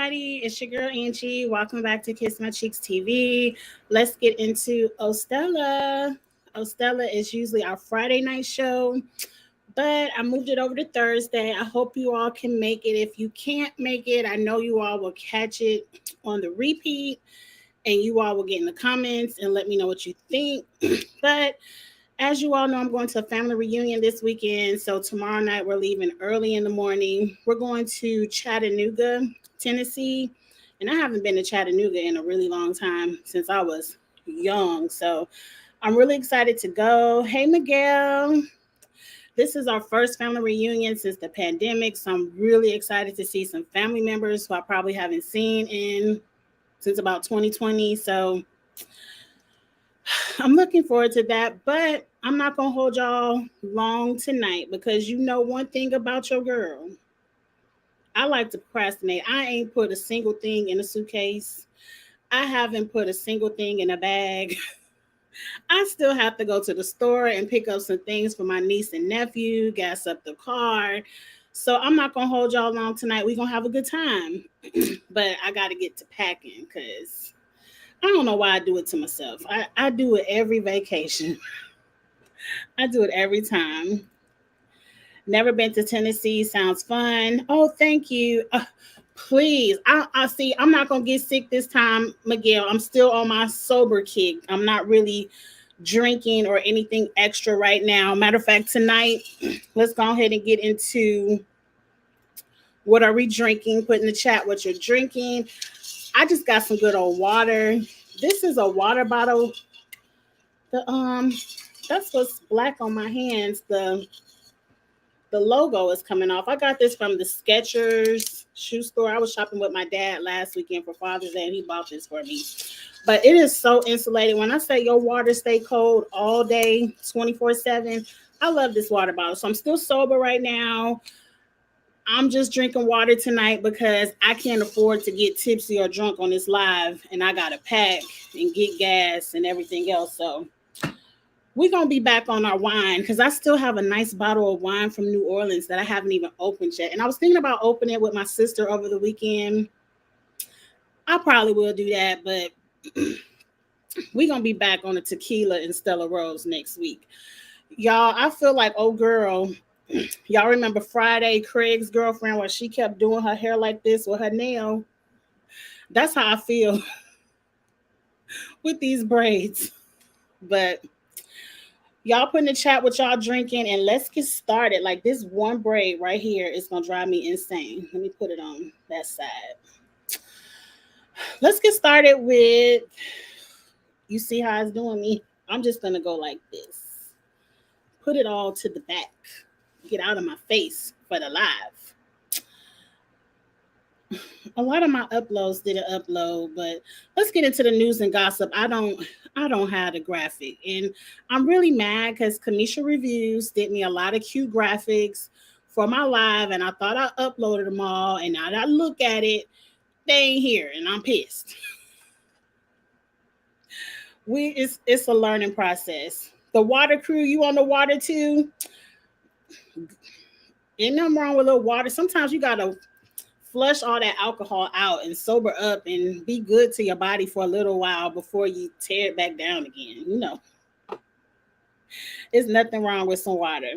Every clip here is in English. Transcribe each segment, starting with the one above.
everybody. It's your girl Angie. Welcome back to Kiss My Cheeks TV. Let's get into Ostella. Ostella is usually our Friday night show, but I moved it over to Thursday. I hope you all can make it. If you can't make it, I know you all will catch it on the repeat, and you all will get in the comments and let me know what you think. But as you all know, I'm going to a family reunion this weekend. So tomorrow night, we're leaving early in the morning. We're going to Chattanooga, Tennessee. And I haven't been to Chattanooga in a really long time since I was young. So I'm really excited to go. Hey, Miguel. This is our first family reunion since the pandemic. So I'm really excited to see some family members who I probably haven't seen since about 2020. So I'm looking forward to that, but I'm not going to hold y'all long tonight because you know one thing about your girl. I like to procrastinate. I ain't put a single thing in a suitcase. I haven't put a single thing in a bag. I still have to go to the store and pick up some things for my niece and nephew, gas up the car. So I'm not going to hold y'all long tonight. We're going to have a good time. But I got to get to packing because I don't know why I do it to myself. I do it every vacation. I do it every time. Never been to Tennessee. Sounds fun. Oh, thank you. Please. I see. I'm not gonna get sick this time, Miguel. I'm still on my sober kick. I'm not really drinking or anything extra right now. Matter of fact, tonight, let's go ahead and get into what are we drinking. Put in the chat what you're drinking. I just got some good old water. This is a water bottle. The that's what's black on my hands. The logo is coming off. I got this from the Skechers shoe store. I was shopping with my dad last weekend for Father's Day, and he bought this for me. But it is so insulated. When I say your water stay cold all day, 24/7, I love this water bottle. So I'm still sober right now. I'm just drinking water tonight because I can't afford to get tipsy or drunk on this live, and I got to pack and get gas and everything else. So we're going to be back on our wine because I still have a nice bottle of wine from New Orleans that I haven't even opened yet. And I was thinking about opening it with my sister over the weekend. I probably will do that, but we're going to be back on the tequila and Stella Rose next week. Y'all, I feel like, oh, girl, y'all remember Friday, Craig's girlfriend, where she kept doing her hair like this with her nail? That's how I feel with these braids. But y'all put in the chat what y'all drinking, and let's get started. Like this one braid right here is going to drive me insane. Let me put it on that side. Let's get started with, you see how it's doing me? I'm just going to go like this. Put it all to the back. Get out of my face for the live. A lot of my uploads didn't upload, but let's get into the news and gossip. I don't have the graphic, and I'm really mad because Kamisha Reviews did me a lot of cute graphics for my live, and I thought I uploaded them all, and now that I look at it, they ain't here, and I'm pissed. It's a learning process. The water crew, you on the water too? Ain't nothing wrong with a little water. Sometimes you gotta flush all that alcohol out and sober up and be good to your body for a little while before you tear it back down again. You know, there's nothing wrong with some water.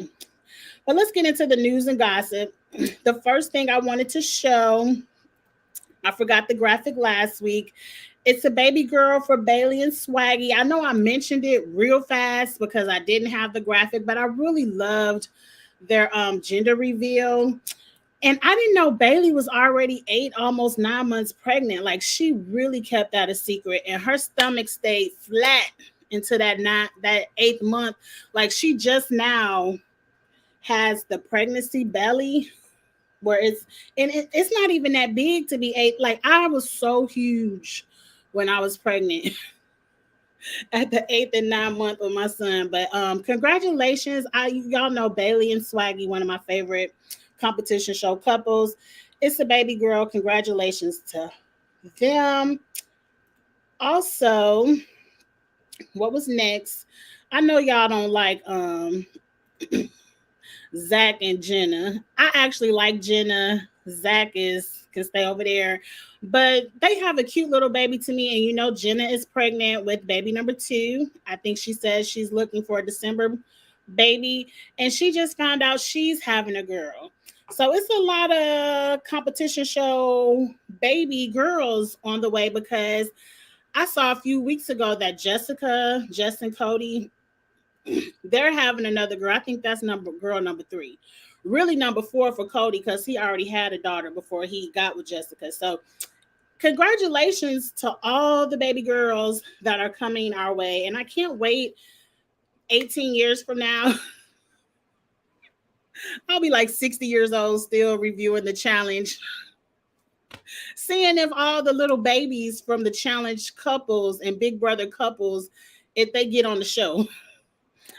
But let's get into the news and gossip. The first thing I wanted to show, I forgot the graphic last week. It's a baby girl for Bailey and Swaggy. I know I mentioned it real fast because I didn't have the graphic, but I really loved their gender reveal. And I didn't know Bailey was already 8, almost 9 months pregnant. Like she really kept that a secret, and her stomach stayed flat into that 8th month. Like she just now has the pregnancy belly where it's not even that big to be 8. Like I was so huge when I was pregnant at the 8th and 9th month of my son. But congratulations. Y'all know Bailey and Swaggy, one of my favorite competition show couples. It's a baby girl. Congratulations to them. Also, what was next? I know y'all don't like Zach and Jenna. I actually like Jenna. Zach can stay over there. But they have a cute little baby to me. And Jenna is pregnant with baby number 2. I think she says she's looking for a December baby. And she just found out she's having a girl. So it's a lot of competition show baby girls on the way, because I saw a few weeks ago that Jessica, Justin Cody, they're having another girl. I think that's girl number 3. Really number 4 for Cody, because he already had a daughter before he got with Jessica. So congratulations to all the baby girls that are coming our way. And I can't wait 18 years from now. I'll be like 60 years old still reviewing the challenge, seeing if all the little babies from the challenge couples and Big Brother couples, if they get on the show.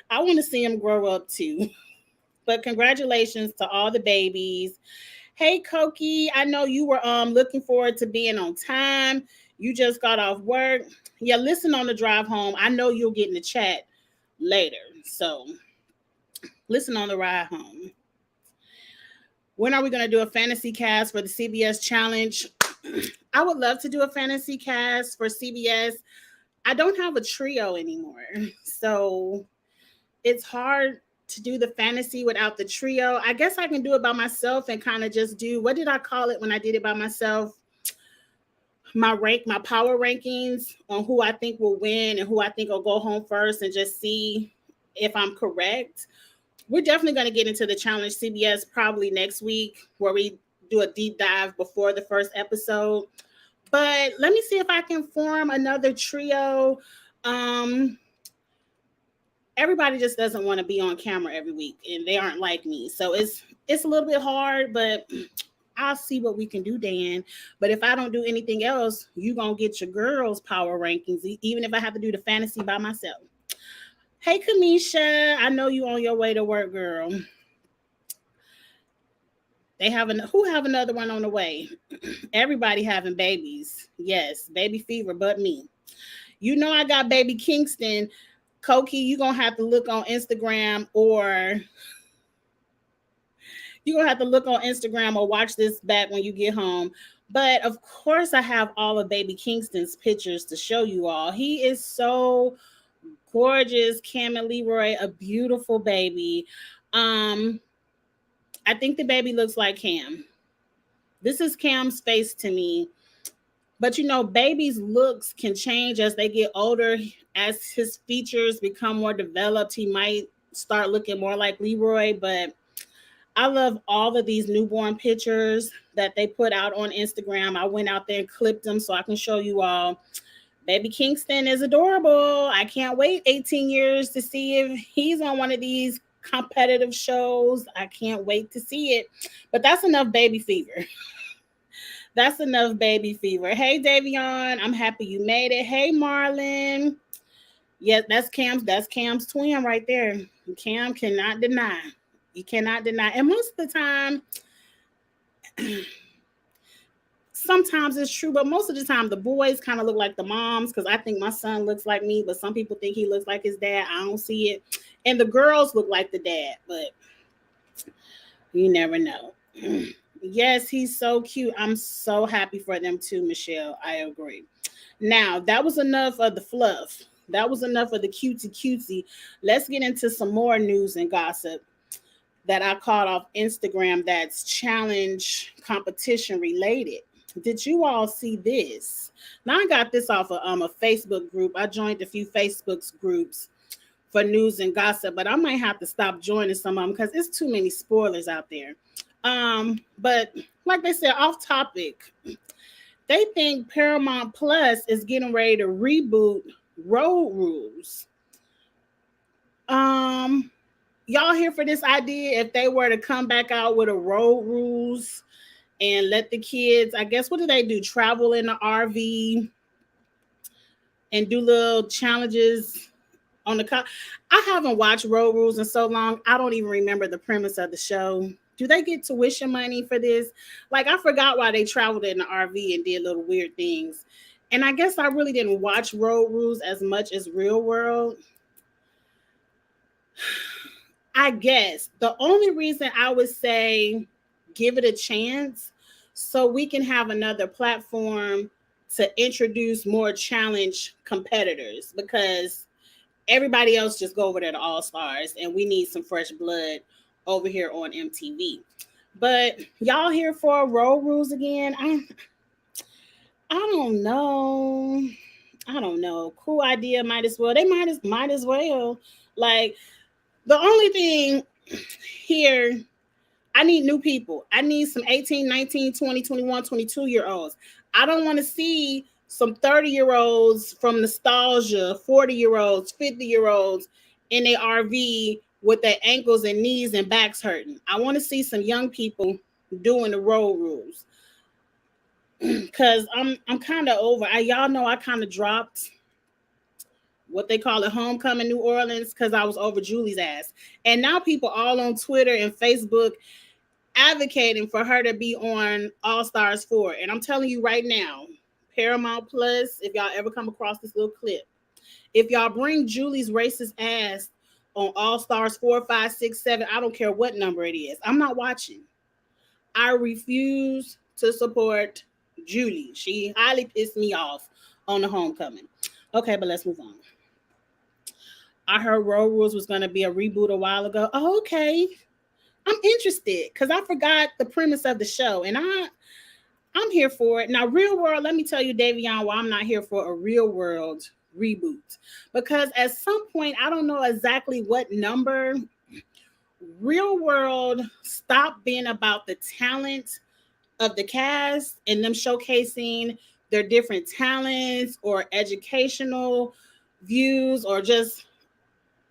I want to see them grow up too. But congratulations to all the babies. Hey, Koki, I know you were looking forward to being on time. You just got off work. Yeah, listen on the drive home. I know you'll get in the chat later. So listen on the ride home. When are we going to do a fantasy cast for the CBS challenge? I would love to do a fantasy cast for CBS. I don't have a trio anymore. So it's hard to do the fantasy without the trio. I guess I can do it by myself and kind of just do, what did I call it when I did it by myself? My power rankings on who I think will win and who I think will go home first, and just see if I'm correct. We're definitely going to get into the challenge CBS probably next week, where we do a deep dive before the first episode. But let me see if I can form another trio. Everybody just doesn't want to be on camera every week, and they aren't like me. So it's a little bit hard, but I'll see what we can do, Dan. But if I don't do anything else, you're going to get your girls' power rankings, even if I have to do the fantasy by myself. Hey, Kamisha, I know you on your way to work, girl. Who have another one on the way? Everybody having babies. Yes, baby fever, but me. I got baby Kingston. Koki, you're going to have to look on Instagram, or watch this back when you get home. But of course, I have all of baby Kingston's pictures to show you all. He is so gorgeous. Cam and Leroy, a beautiful baby. I think the baby looks like Cam. This is Cam's face to me. But babies' looks can change as they get older. As his features become more developed, he might start looking more like Leroy. But I love all of these newborn pictures that they put out on Instagram. I went out there and clipped them so I can show you all. Baby Kingston is adorable. I can't wait 18 years to see if he's on one of these competitive shows. I can't wait to see it. But that's enough baby fever. That's enough baby fever. Hey, Davion, I'm happy you made it. Hey, Marlon. Yeah, that's Cam's twin right there. Cam cannot deny. You cannot deny. And most of the time, sometimes it's true, but most of the time the boys kind of look like the moms, because I think my son looks like me, but some people think he looks like his dad. I don't see it. And the girls look like the dad, but you never know. Yes, he's so cute. I'm so happy for them too, Michelle. I agree. Now, that was enough of the fluff. That was enough of the cutesy. Let's get into some more news and gossip that I caught off Instagram that's challenge competition related. Did you all see this? Now, I got this off of a Facebook group. I joined a few Facebook groups for news and gossip, but I might have to stop joining some of them because it's too many spoilers out there. But like they said, off topic, they think Paramount Plus is getting ready to reboot Road Rules. Y'all here for this idea? If they were to come back out with a Road Rules and let the kids, I guess, what do they do? Travel in the RV and do little challenges on the car. I haven't watched Road Rules in so long. I don't even remember the premise of the show. Do they get tuition money for this? Like, I forgot why they traveled in the RV and did little weird things. And I guess I really didn't watch Road Rules as much as Real World. I guess the only reason I would say give it a chance so we can have another platform to introduce more challenge competitors, because everybody else just go over there to All Stars, and we need some fresh blood over here on MTV. But y'all here for road rules again? I don't know. I don't know. Cool idea. Might as well. They might as well. Like, the only thing here, I need new people. I need some 18, 19, 20, 21, 22-year olds. I don't want to see some 30-year-olds from nostalgia, 40-year-olds, 50-year-olds in a RV with their ankles and knees and backs hurting. I want to see some young people doing the road rules. Cause I'm kind of over. Y'all know I kind of dropped what they call it homecoming New Orleans because I was over Julie's ass. And now people all on Twitter and Facebook advocating for her to be on All Stars 4. And I'm telling you right now, Paramount Plus, if y'all ever come across this little clip, if y'all bring Julie's racist ass on All Stars 4, 5, 6, 7, I don't care what number it is, I'm not watching. I refuse to support Julie. She highly pissed me off on the homecoming. Okay, but let's move on. I heard Road Rules was going to be a reboot a while ago. Oh, okay. I'm interested because I forgot the premise of the show, and I'm here for it. Now, Real World, let me tell you, Davion, why I'm not here for a Real World reboot. Because at some point, I don't know exactly what number, Real World stopped being about the talent of the cast and them showcasing their different talents or educational views or just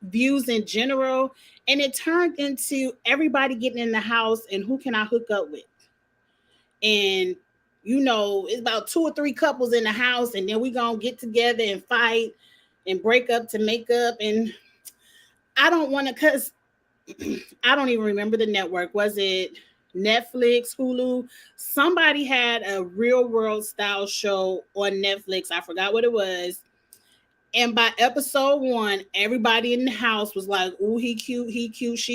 views in general. And it turned into everybody getting in the house and who can I hook up with? And you know, it's about 2 or 3 couples in the house, and then we gonna get together and fight and break up to make up. And I don't want to, cause I don't even remember the network. Was it Netflix, Hulu? Somebody had a Real World style show on Netflix. I forgot what it was. And by episode 1, everybody in the house was like, "Ooh, he cute, she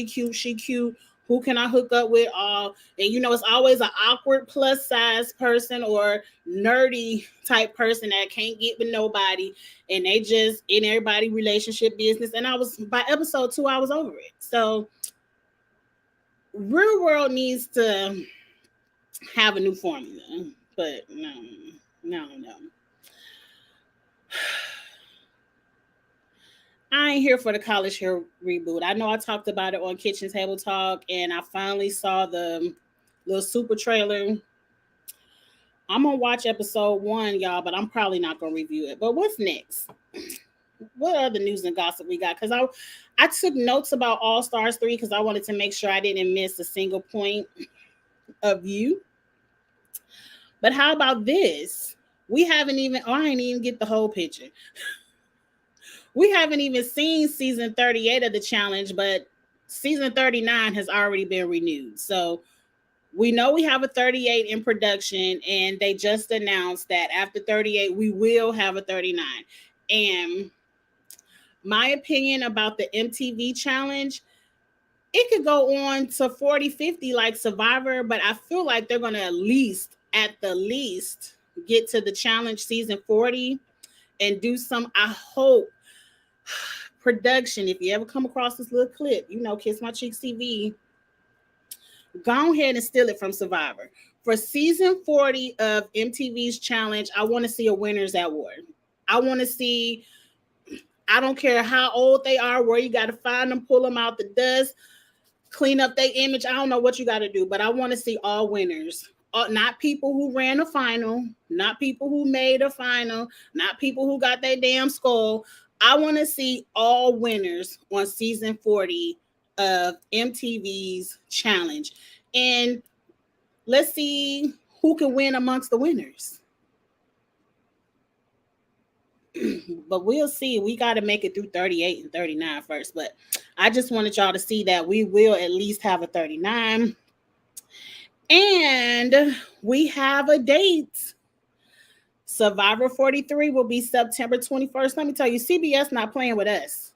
cute, she cute. Who can I hook up with?" And you know, it's always an awkward plus size person or nerdy type person that can't get with nobody, and they just in everybody relationship business. And by episode 2, I was over it. So Real World needs to have a new formula, but no. I ain't here for the College Hair reboot. I know I talked about it on Kitchen Table Talk, and I finally saw the little super trailer. I'm gonna watch episode 1, y'all, but I'm probably not gonna review it. But what's next? What other news and gossip we got? Because I took notes about All Stars 3 because I wanted to make sure I didn't miss a single point of view. But how about this? We haven't even, I ain't even get the whole picture. We haven't even seen season 38 of the challenge, but season 39 has already been renewed. So we know we have a 38 in production, and they just announced that after 38, we will have a 39. And my opinion about the MTV challenge, it could go on to 40, 50 like Survivor, but I feel like they're going to at the least, get to the challenge season 40 and do some, I hope, production. If you ever come across this little clip, you know, Kiss My Cheeks TV, go ahead and steal it from Survivor. For season 40 of MTV's challenge, I want to see a winners at war. I want to see, I don't care how old they are, where you got to find them, pull them out the dust, clean up their image. I don't know what you got to do, but I want to see all winners. Not people who ran a final, not people who made a final, not people who got their damn skull. I want to see all winners on season 40 of MTV's challenge. And let's see who can win amongst the winners. But we'll see. We got to make it through 38 and 39 first. But I just wanted y'all to see that we will at least have a 39. And we have a date. Survivor 43 will be September 21st. Let me tell you, CBS not playing with us.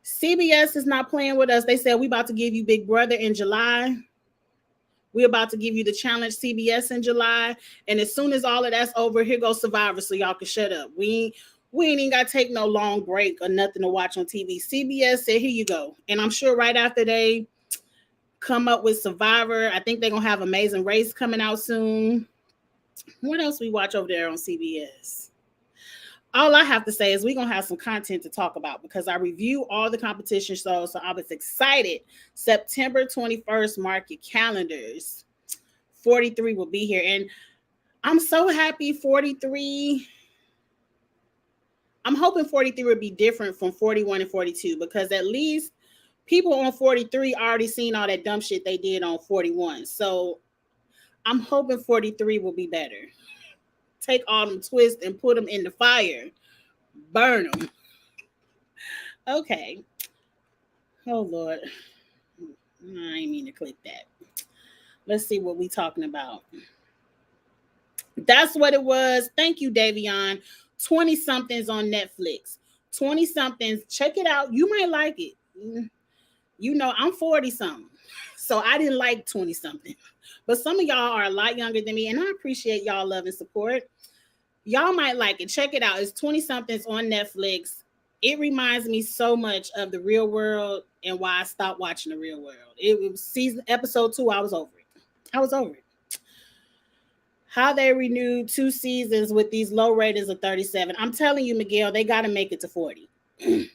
CBS is not playing with us. They said we about to give you Big Brother in July. We're about to give you the challenge CBS in July. And as soon as all of that's over, here goes Survivor, so y'all can shut up. We ain't even got to take no long break or nothing to watch on TV. CBS said, here you go. And I'm sure right after they come up with Survivor, I think they're going to have Amazing Race coming out soon. What else we watch over there on CBS? All I have to say is we're going to have some content to talk about because I review all the competition shows, so I was excited. September 21st, mark your calendars. 43 will be here, and I'm so happy 43. I'm hoping 43 will be different from 41 and 42 because at least people on 43 already seen all that dumb shit they did on 41. So I'm hoping 43 will be better. Take all them twists and put them in the fire. Burn them. Okay. Oh, Lord. I ain't mean to click that. Let's see what we talking about. That's what it was. Thank you, Davion. 20-somethings on Netflix. 20-somethings. Check it out. You might like it. You know, I'm 40-something. So I didn't like 20-something. But some of y'all are a lot younger than me, and I appreciate y'all love and support. Y'all might like it. Check it out. It's 20-somethings on Netflix. It reminds me so much of The Real World and why I stopped watching The Real World. It was episode 2. I was over it. How they renewed 2 seasons with these low ratings of 37. I'm telling you, Miguel, they got to make it to 40.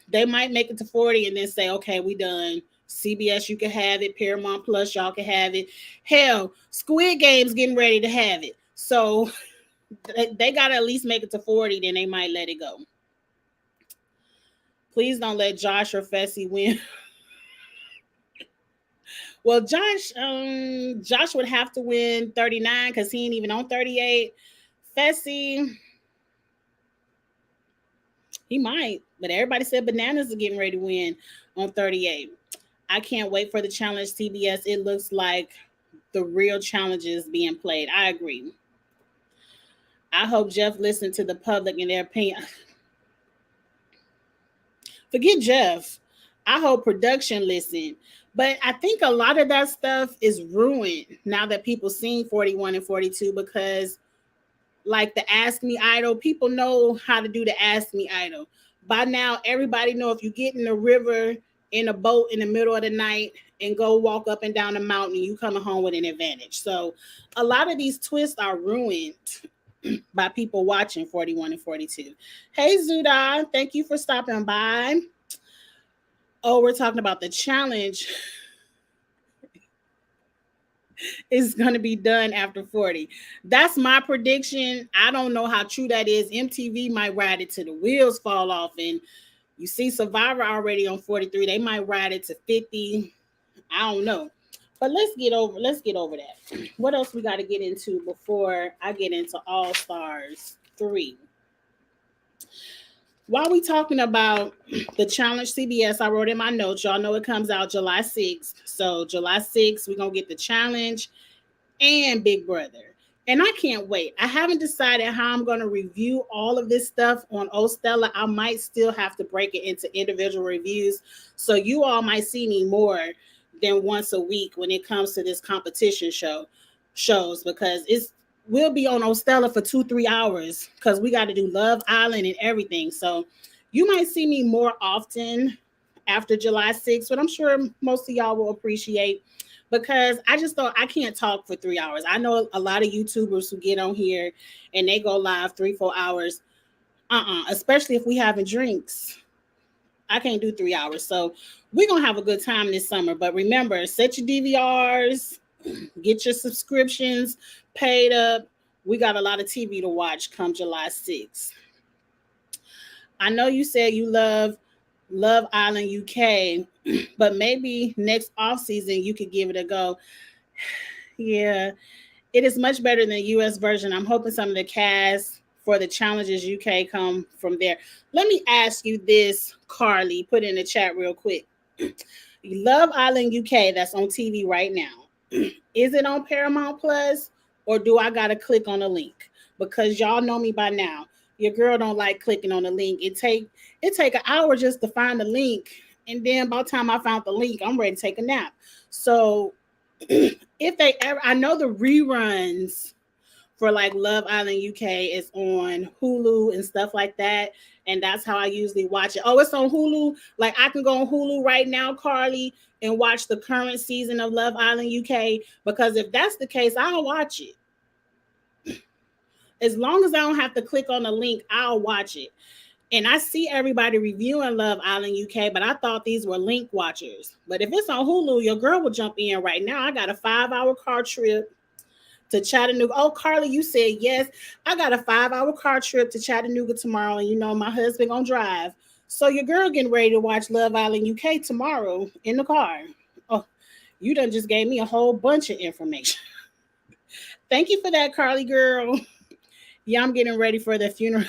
They might make it to 40 and then say, okay, we done. CBS, you can have it. Paramount Plus, y'all can have it. Hell, Squid Game's getting ready to have it. So they got to at least make it to 40, then they might let it go. Please don't let Josh or Fessy win. Well, Josh would have to win 39 because he ain't even on 38. Fessy, he might, but everybody said Bananas are getting ready to win on 38. I can't wait for the challenge CBS. It looks like the real challenges being played. I agree. I hope Jeff listened to the public and their opinion. Forget Jeff. I hope production listened. But I think a lot of that stuff is ruined now that people seen 41 and 42 because like the Ask Me Idol, people know how to do the Ask Me Idol. By now, everybody know if you get in the river in a boat in the middle of the night and go walk up and down the mountain, you coming home with an advantage. So a lot of these twists are ruined by people watching 41 and 42. Hey, Zuda, thank you for stopping by. Oh, we're talking about the challenge is going to be done after 40. That's my prediction. I don't know how true that is. MTV might ride it till the wheels fall off. And you see Survivor already on 43. They might ride it to 50. I don't know. But let's get over that. What else we got to get into before I get into All Stars 3? While we talking about the challenge CBS, I wrote in my notes, y'all know it comes out July 6th. So July 6th, we're going to get the challenge and Big Brother. And I can't wait. I haven't decided how I'm going to review all of this stuff on Ostella. I might still have to break it into individual reviews. So you all might see me more than once a week when it comes to this competition shows because we'll be on Ostella for 2-3 hours because we got to do Love Island and everything. So you might see me more often after July 6th, but I'm sure most of y'all will appreciate because I just thought I can't talk for 3 hours. I know a lot of YouTubers who get on here and they go live 3-4 hours. Especially if we having drinks. I can't do 3 hours. So we're going to have a good time this summer. But remember, set your DVRs, get your subscriptions paid up. We got a lot of TV to watch come July 6th. I know you said you love Island UK, but maybe next off season you could give it a go. Yeah, it is much better than the US version. I'm hoping some of the cast for the challenges UK come from there. Let me ask you this, Carly, put in the chat real quick. Love Island UK that's on TV right now. Is it on Paramount Plus or do I got to click on a link? Because y'all know me by now. Your girl don't like clicking on the link. It take an hour just to find the link. And then by the time I found the link, I'm ready to take a nap. So if they ever, I know the reruns for like Love Island UK is on Hulu and stuff like that. And that's how I usually watch it. Oh, it's on Hulu. Like I can go on Hulu right now, Carly, and watch the current season of Love Island UK. Because if that's the case, I'll watch it. As long as I don't have to click on the link, I'll watch it. And I see everybody reviewing Love Island UK, but I thought these were link watchers. But if it's on Hulu, your girl will jump in right now. I got a 5-hour car trip to Chattanooga. Oh, Carly, you said yes. I got a 5-hour car trip to Chattanooga tomorrow, and you know my husband gonna drive. So your girl getting ready to watch Love Island UK tomorrow in the car. Oh, you done just gave me a whole bunch of information. Thank you for that, Carly girl. Yeah, I'm getting ready for the funeral.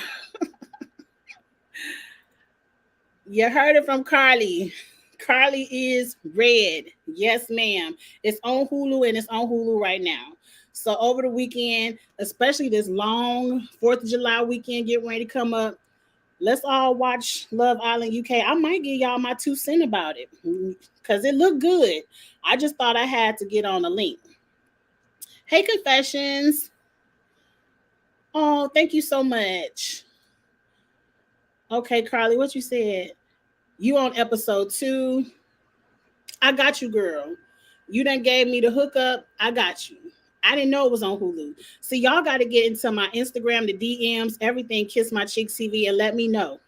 You heard it from Carly. Carly is red. Yes, ma'am. It's on Hulu and it's on Hulu right now. So over the weekend, especially this long 4th of July weekend getting ready to come up, let's all watch Love Island UK. I might give y'all my 2 cents about it because it looked good. I just thought I had to get on the link. Hey, Confessions. Oh, thank you so much. Okay, Carly, what you said? You on episode 2. I got you, girl. You done gave me the hookup. I got you. I didn't know it was on Hulu. So y'all got to get into my Instagram, the DMs, everything, Kiss My Cheeks TV, and let me know.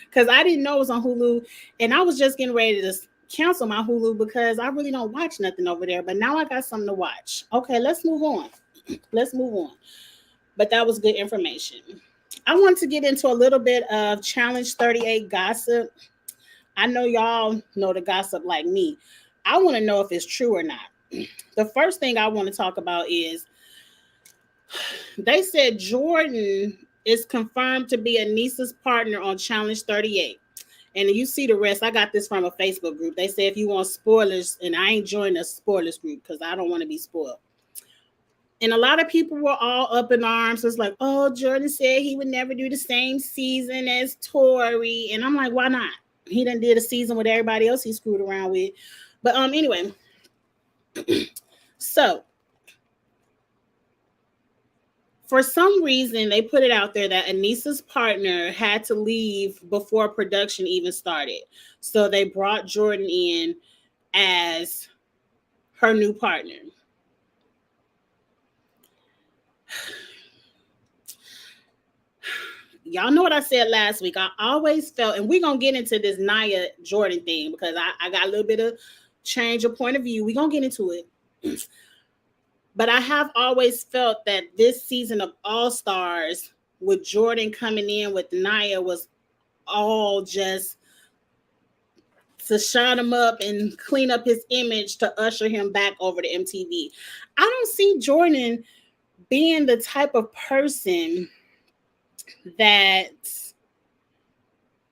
Because I didn't know it was on Hulu. And I was just getting ready to cancel my Hulu because I really don't watch nothing over there. But now I got something to watch. Okay, let's move on. Let's move on. But that was good information. I want to get into a little bit of Challenge 38 gossip. I know y'all know the gossip like me. I want to know if it's true or not. The first thing I want to talk about is they said Jordan is confirmed to be Anissa's partner on Challenge 38. And you see the rest. I got this from a Facebook group. They say if you want spoilers, and I ain't joined a spoilers group because I don't want to be spoiled. And a lot of people were all up in arms. It's like, oh, Jordan said he would never do the same season as Tori. And I'm like, why not? He done did a season with everybody else he screwed around with. But anyway, so for some reason, they put it out there that Anissa's partner had to leave before production even started. So they brought Jordan in as her new partner. Y'all know what I said last week. I always felt, and we're going to get into this Nia Jordan thing because I got a little bit of change of point of view. We're going to get into it. But I have always felt that this season of All Stars with Jordan coming in with Nia was all just to shine him up and clean up his image to usher him back over to MTV. I don't see Jordan being the type of person that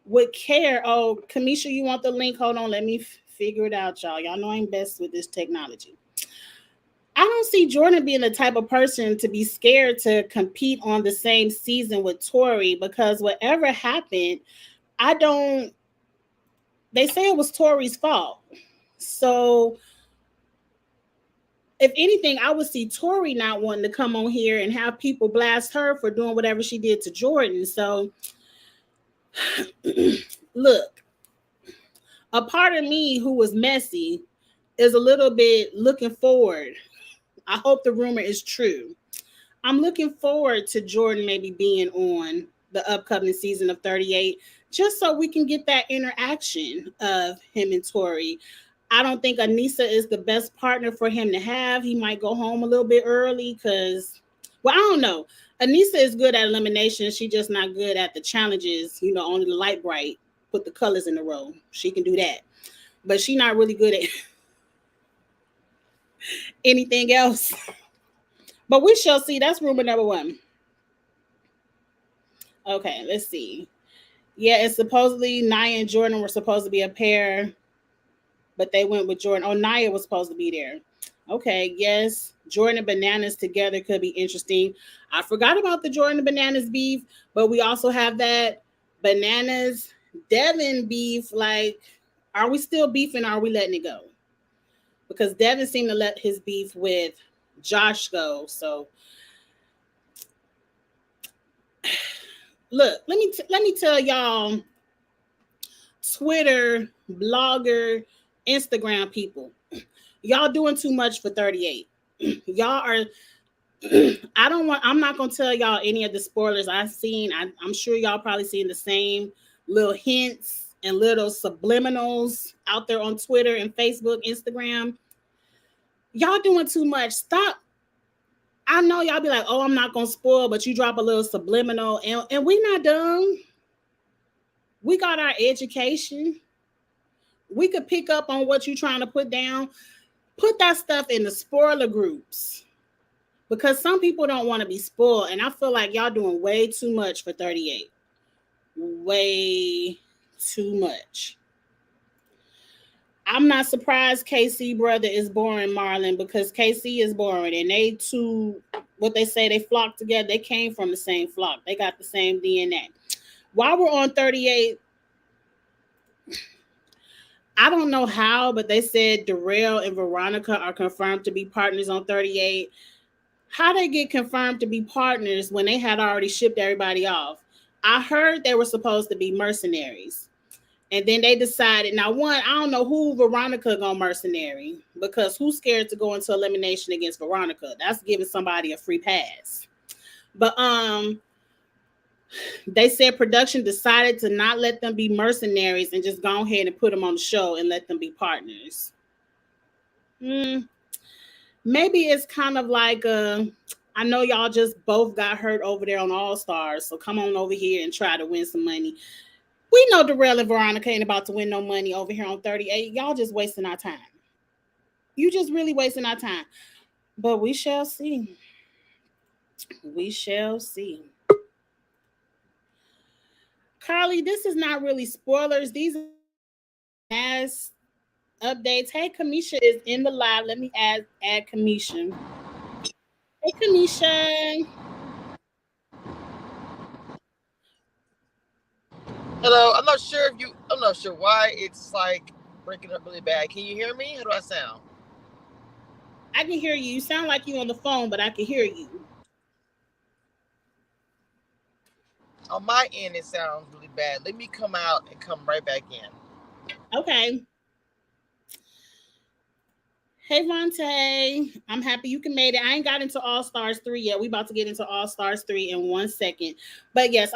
would care. Oh, Kamisha, you want the link? Hold on, let me figure it out, y'all. Y'all know I'm best with this technology. I don't see Jordan being the type of person to be scared to compete on the same season with Tori because whatever happened, they say it was Tori's fault. So if anything, I would see Tori not wanting to come on here and have people blast her for doing whatever she did to Jordan. So look, a part of me who was messy is a little bit looking forward. I hope the rumor is true. I'm looking forward to Jordan maybe being on the upcoming season of 38, just so we can get that interaction of him and Tori. I don't think Anissa is the best partner for him to have. He might go home a little bit early because, well, I don't know. Anissa is good at elimination. She's just not good at the challenges. You know, only the light bright, put the colors in a row. She can do that. But she's not really good at anything else. But we shall see. That's rumor number 1. Okay, let's see. Yeah, it's supposedly Nia and Jordan were supposed to be a pair, but they went with Jordan. Oh, Nia was supposed to be there. Okay, yes. Jordan and Bananas together could be interesting. I forgot about the Jordan and Bananas beef, but we also have that Bananas Devin beef. Like, are we still beefing? Or are we letting it go? because Devin seemed to let his beef with Josh go. So look, let me tell y'all, Twitter, blogger, Instagram people, y'all doing too much for 38. Y'all are I'm not gonna tell y'all any of the spoilers I've seen. I'm sure y'all probably seen the same little hints and little subliminals out there on Twitter and Facebook, Instagram. Y'all doing too much. Stop. I know y'all be like, oh, I'm not gonna spoil, but you drop a little subliminal, and we not done. We got our education. We could pick up on what you're trying to put down. Put that stuff in the spoiler groups, because some people don't want to be spoiled, and I feel like y'all doing way too much for 38. Way too much. I'm not surprised KC brother is boring Marlon, because KC is boring, and they two, what they say, they flock together. They came from the same flock. They got the same DNA. While we're on 38, I don't know how, but they said Darrell and Veronica are confirmed to be partners on 38. How they get confirmed to be partners when they had already shipped everybody off? I heard they were supposed to be mercenaries. And then they decided, now one, I don't know who Veronica gonna mercenary, because who's scared to go into elimination against Veronica? That's giving somebody a free pass. But they said production decided to not let them be mercenaries and just go ahead and put them on the show and let them be partners. Maybe it's kind of like I know y'all just both got hurt over there on All Stars, so come on over here and try to win some money. We know Darrell and Veronica ain't about to win no money over here on 38. Y'all just wasting our time. You just really wasting our time. But we shall see. We shall see. Carly, this is not really spoilers. These are past updates. Hey, Kamisha is in the live. Let me add Kamisha. Hey, Kamisha. Hello. I'm not sure why it's like breaking up really bad. Can you hear me? How do I sound? I can hear you. You sound like you on the phone, but I can hear you. On my end, it sounds really bad. Let me come out and come right back in. Okay. Hey Vontae, I'm happy you can made it. I ain't got into All Stars 3 yet. We about to get into All Stars 3 in 1 second. But yes,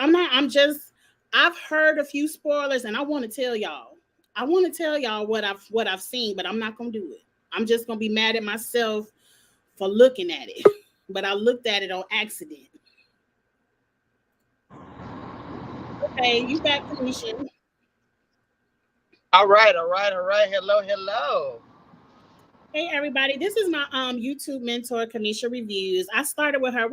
I've heard a few spoilers, and I want to tell y'all. I want to tell y'all what I've seen, but I'm not gonna do it. I'm just gonna be mad at myself for looking at it. But I looked at it on accident. Okay, you back, Commission. All right. Hello, hello. Hey everybody, this is my YouTube mentor Kamisha Reviews. I started with her.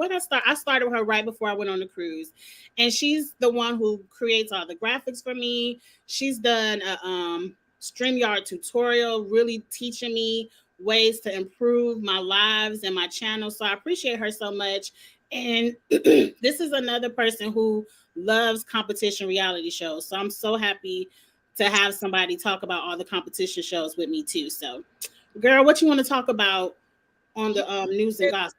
I started with her right before I went on the cruise, and she's the one who creates all the graphics for me. She's done a StreamYard tutorial, really teaching me ways to improve my lives and my channel. So I appreciate her so much. And this is another person who loves competition reality shows. So I'm so happy to have somebody talk about all the competition shows with me too. So girl, what you want to talk about on the news and gossip?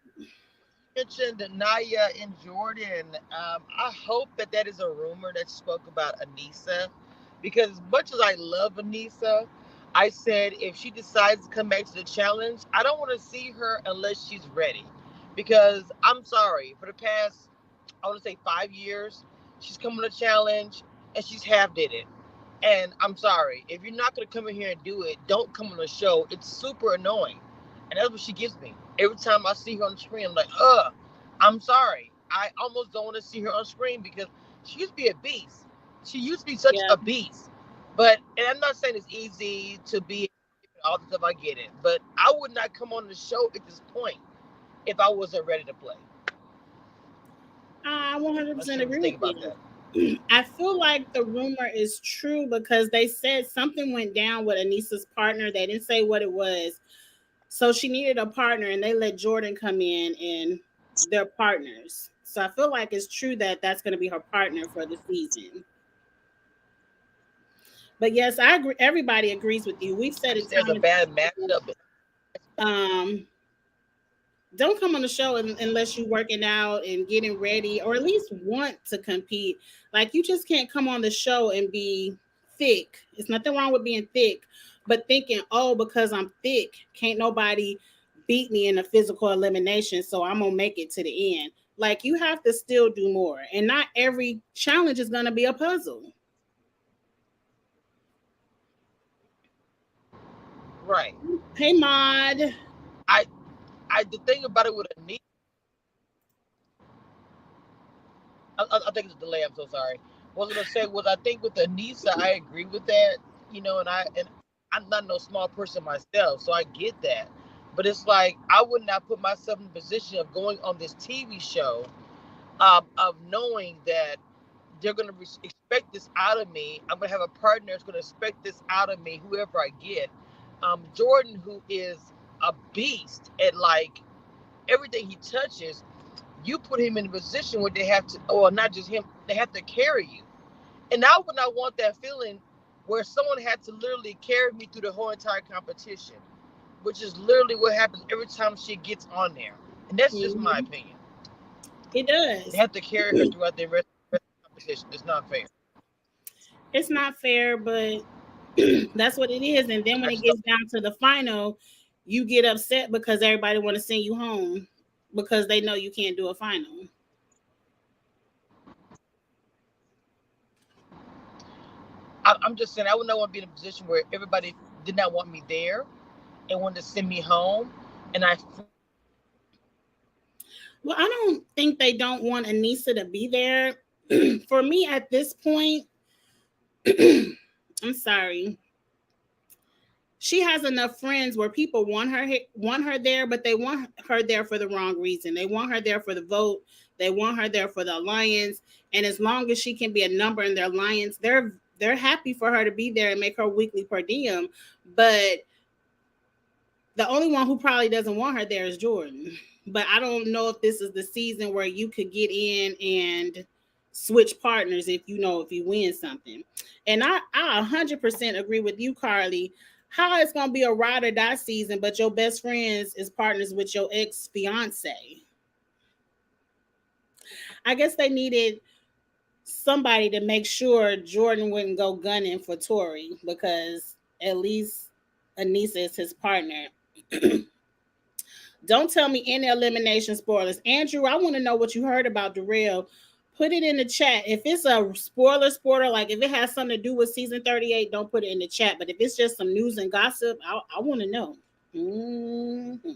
Mentioned Naya and Jordan. I hope that is a rumor that spoke about Anissa, because as much as I love Anissa, I said if she decides to come back to the challenge, I don't want to see her unless she's ready. Because I'm sorry, for the past, I want to say 5 years, she's come on the challenge and she's half did it. And I'm sorry, if you're not gonna come in here and do it, don't come on the show. It's super annoying, and that's what she gives me. Every time I see her on the screen, I'm like, ugh. I'm sorry. I almost don't want to see her on screen because she used to be a beast. She used to be such Yeah. a beast. But and I'm not saying it's easy to be all the stuff. I get it, but I would not come on the show at this point if I wasn't ready to play. I I'm 100% sure what you agree think with about that. you. I feel like the rumor is true because they said something went down with Anissa's partner. They didn't say what it was. So she needed a partner, and they let Jordan come in, and they're partners. So I feel like it's true that that's going to be her partner for the season. But yes, I agree. Everybody agrees with you. We've said it There's time a and time bad again. matchup. Um, don't come on the show unless you're working out and getting ready, or at least want to compete. Like, you just can't come on the show and be thick. It's nothing wrong with being thick, but thinking, oh, because I'm thick, can't nobody beat me in a physical elimination, so I'm gonna make it to the end. Like, you have to still do more, and not every challenge is gonna be a puzzle. Right. Hey, Mod. I the thing about it with Anissa, I think it's a delay. I'm so sorry. What I was gonna say was I think with Anissa, I agree with that. And I'm not no small person myself, so I get that. But it's like I would not put myself in the position of going on this TV show, of knowing that they're gonna expect this out of me. I'm gonna have a partner that's gonna expect this out of me, whoever I get. Jordan, who is a beast at like everything he touches, you put him in a position where they have to, or not just him, they have to carry you. And I would not want that feeling where someone had to literally carry me through the whole entire competition, which is literally what happens every time she gets on there. And that's just my Mhm. opinion. It They does. have to carry her throughout the rest of the competition. It's not fair. It's not fair, but that's what it is. And then I when it just don't. gets down to the final, you get upset because everybody want to send you home because they know you can't do a final. I'm just saying I would not want to be in a position where everybody did not want me there and wanted to send me home, and I Well, I don't think they don't want Anissa to be there. For me at this point, I'm sorry. She has enough friends where people want her there, but they want her there for the wrong reason. They want her there for the vote. They want her there for the alliance. And as long as she can be a number in their alliance, they're happy for her to be there and make her weekly per diem. But the only one who probably doesn't want her there is Jordan. But I don't know if this is the season where you could get in and switch partners if you win something. And I 100% agree with you, Carly. How it's gonna be a ride or die season, but your best friends is partners with your ex fiance. I guess they needed somebody to make sure Jordan wouldn't go gunning for Tori, because at least Anissa is his partner. Don't tell me any elimination spoilers. Andrew, I want to know what you heard about Darrell. Put it in the chat. If it's a spoiler, like if it has something to do with season 38, don't put it in the chat. But if it's just some news and gossip, I want to know. Mm-hmm.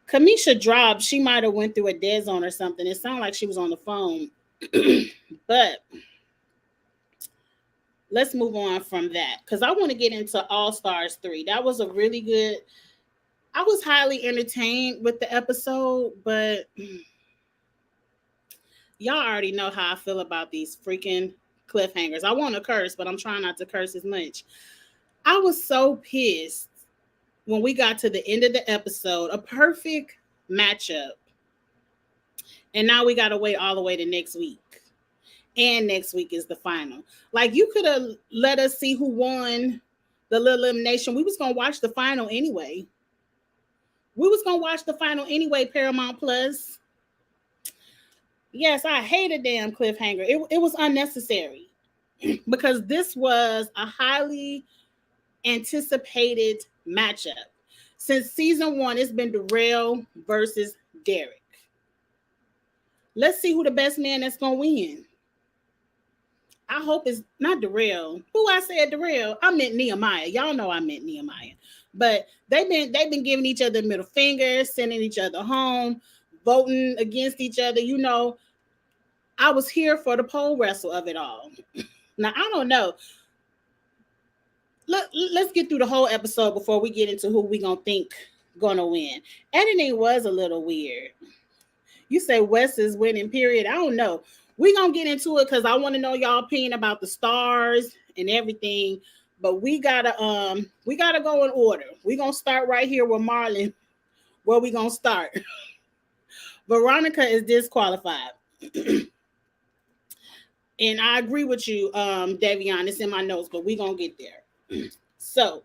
Kamisha dropped. She might have went through a dead zone or something. It sounded like she was on the phone. But let's move on from that, because I want to get into All Stars 3. That was a really good. I was highly entertained with the episode, but y'all already know how I feel about these freaking cliffhangers. I want to curse, but I'm trying not to curse as much. I was so pissed when we got to the end of the episode, a perfect matchup, and now we got to wait all the way to next week. And next week is the final. Like, you could have let us see who won the little elimination. We was gonna watch the final anyway. Paramount Plus. Yes, I hate a damn cliffhanger. It was unnecessary because this was a highly anticipated matchup. Since season one, it's been Darrell versus Derek. Let's see who the best man that's gonna win. I hope it's not Darrell. Who I said Darrell? I meant Nehemiah. Y'all know I meant Nehemiah. But they've been giving each other middle fingers, sending each other home, voting against each other. I was here for the pole wrestle of it all. Now I don't know. Let's get through the whole episode before we get into who we gonna think gonna win. Editing was a little weird. You say Wes is winning, period. I don't know. We gonna get into it because I want to know y'all opinion about the stars and everything. But we gotta go in order. We gonna start right here with Marlon. Where we gonna start? Veronica is disqualified. And I agree with you, Davion. It's in my notes, but we gonna get there. So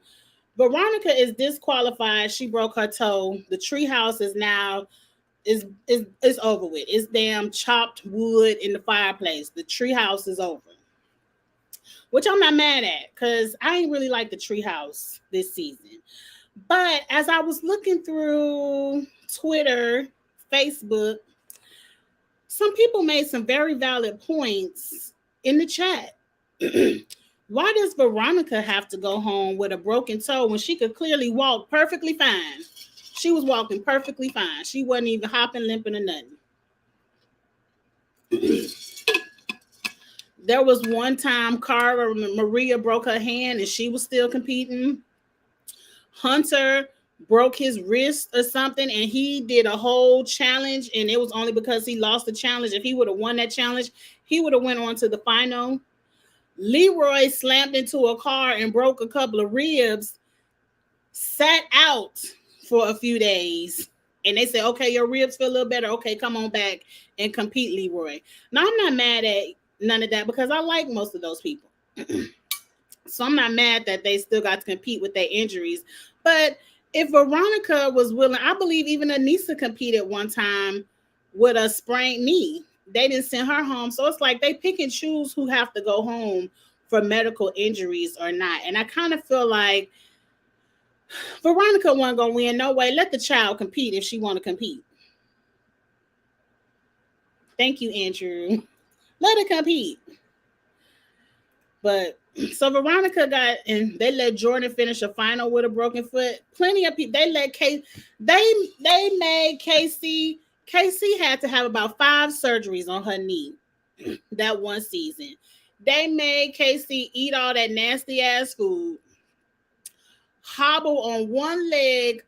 Veronica is disqualified. She broke her toe. The treehouse is now is over with. It's damn chopped wood in the fireplace. The treehouse is over. Which I'm not mad at, because I ain't really like the treehouse this season. But as I was looking through Twitter, Facebook, some people made some very valid points in the chat. Why does Veronica have to go home with a broken toe when she could clearly walk perfectly fine? She was walking perfectly fine. She wasn't even hopping, limping, or nothing. There was one time Cara Maria broke her hand and she was still competing. Hunter broke his wrist or something and he did a whole challenge, and it was only because he lost the challenge. If he would have won that challenge, he would have went on to the final. Leroy slammed into a car and broke a couple of ribs, sat out for a few days, and they said, okay, your ribs feel a little better. Okay, come on back and compete, Leroy. Now, I'm not mad at none of that because I like most of those people. So I'm not mad that they still got to compete with their injuries. But if Veronica was willing, I believe even Anissa competed one time with a sprained knee. They didn't send her home. So it's like they pick and choose who have to go home for medical injuries or not. And I kind of feel like Veronica wasn't going to win. No way. Let the child compete if she want to compete. Thank you, Andrew. Let her compete. But so Veronica got, and they let Jordan finish a final with a broken foot. Plenty of people, they let they made Casey had to have about 5 surgeries on her knee that one season. They made Casey eat all that nasty ass food, hobble on one leg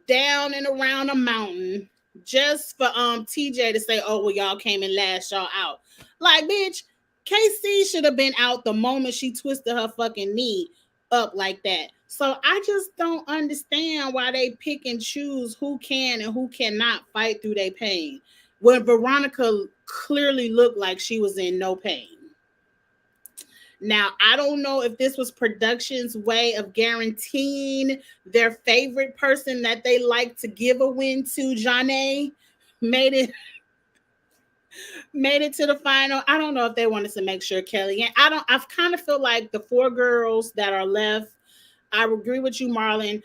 down and around a mountain just for TJ to say, oh, well, y'all came and last y'all out. Like, bitch, KC should have been out the moment she twisted her fucking knee up like that. So I just don't understand why they pick and choose who can and who cannot fight through their pain, when Veronica clearly looked like she was in no pain. Now, I don't know if this was production's way of guaranteeing their favorite person that they like to give a win to, Janae, made it to the final. I don't know if they wanted to make sure Kelly, and I kind of feel like the 4 girls that are left, I agree with you, Marlon.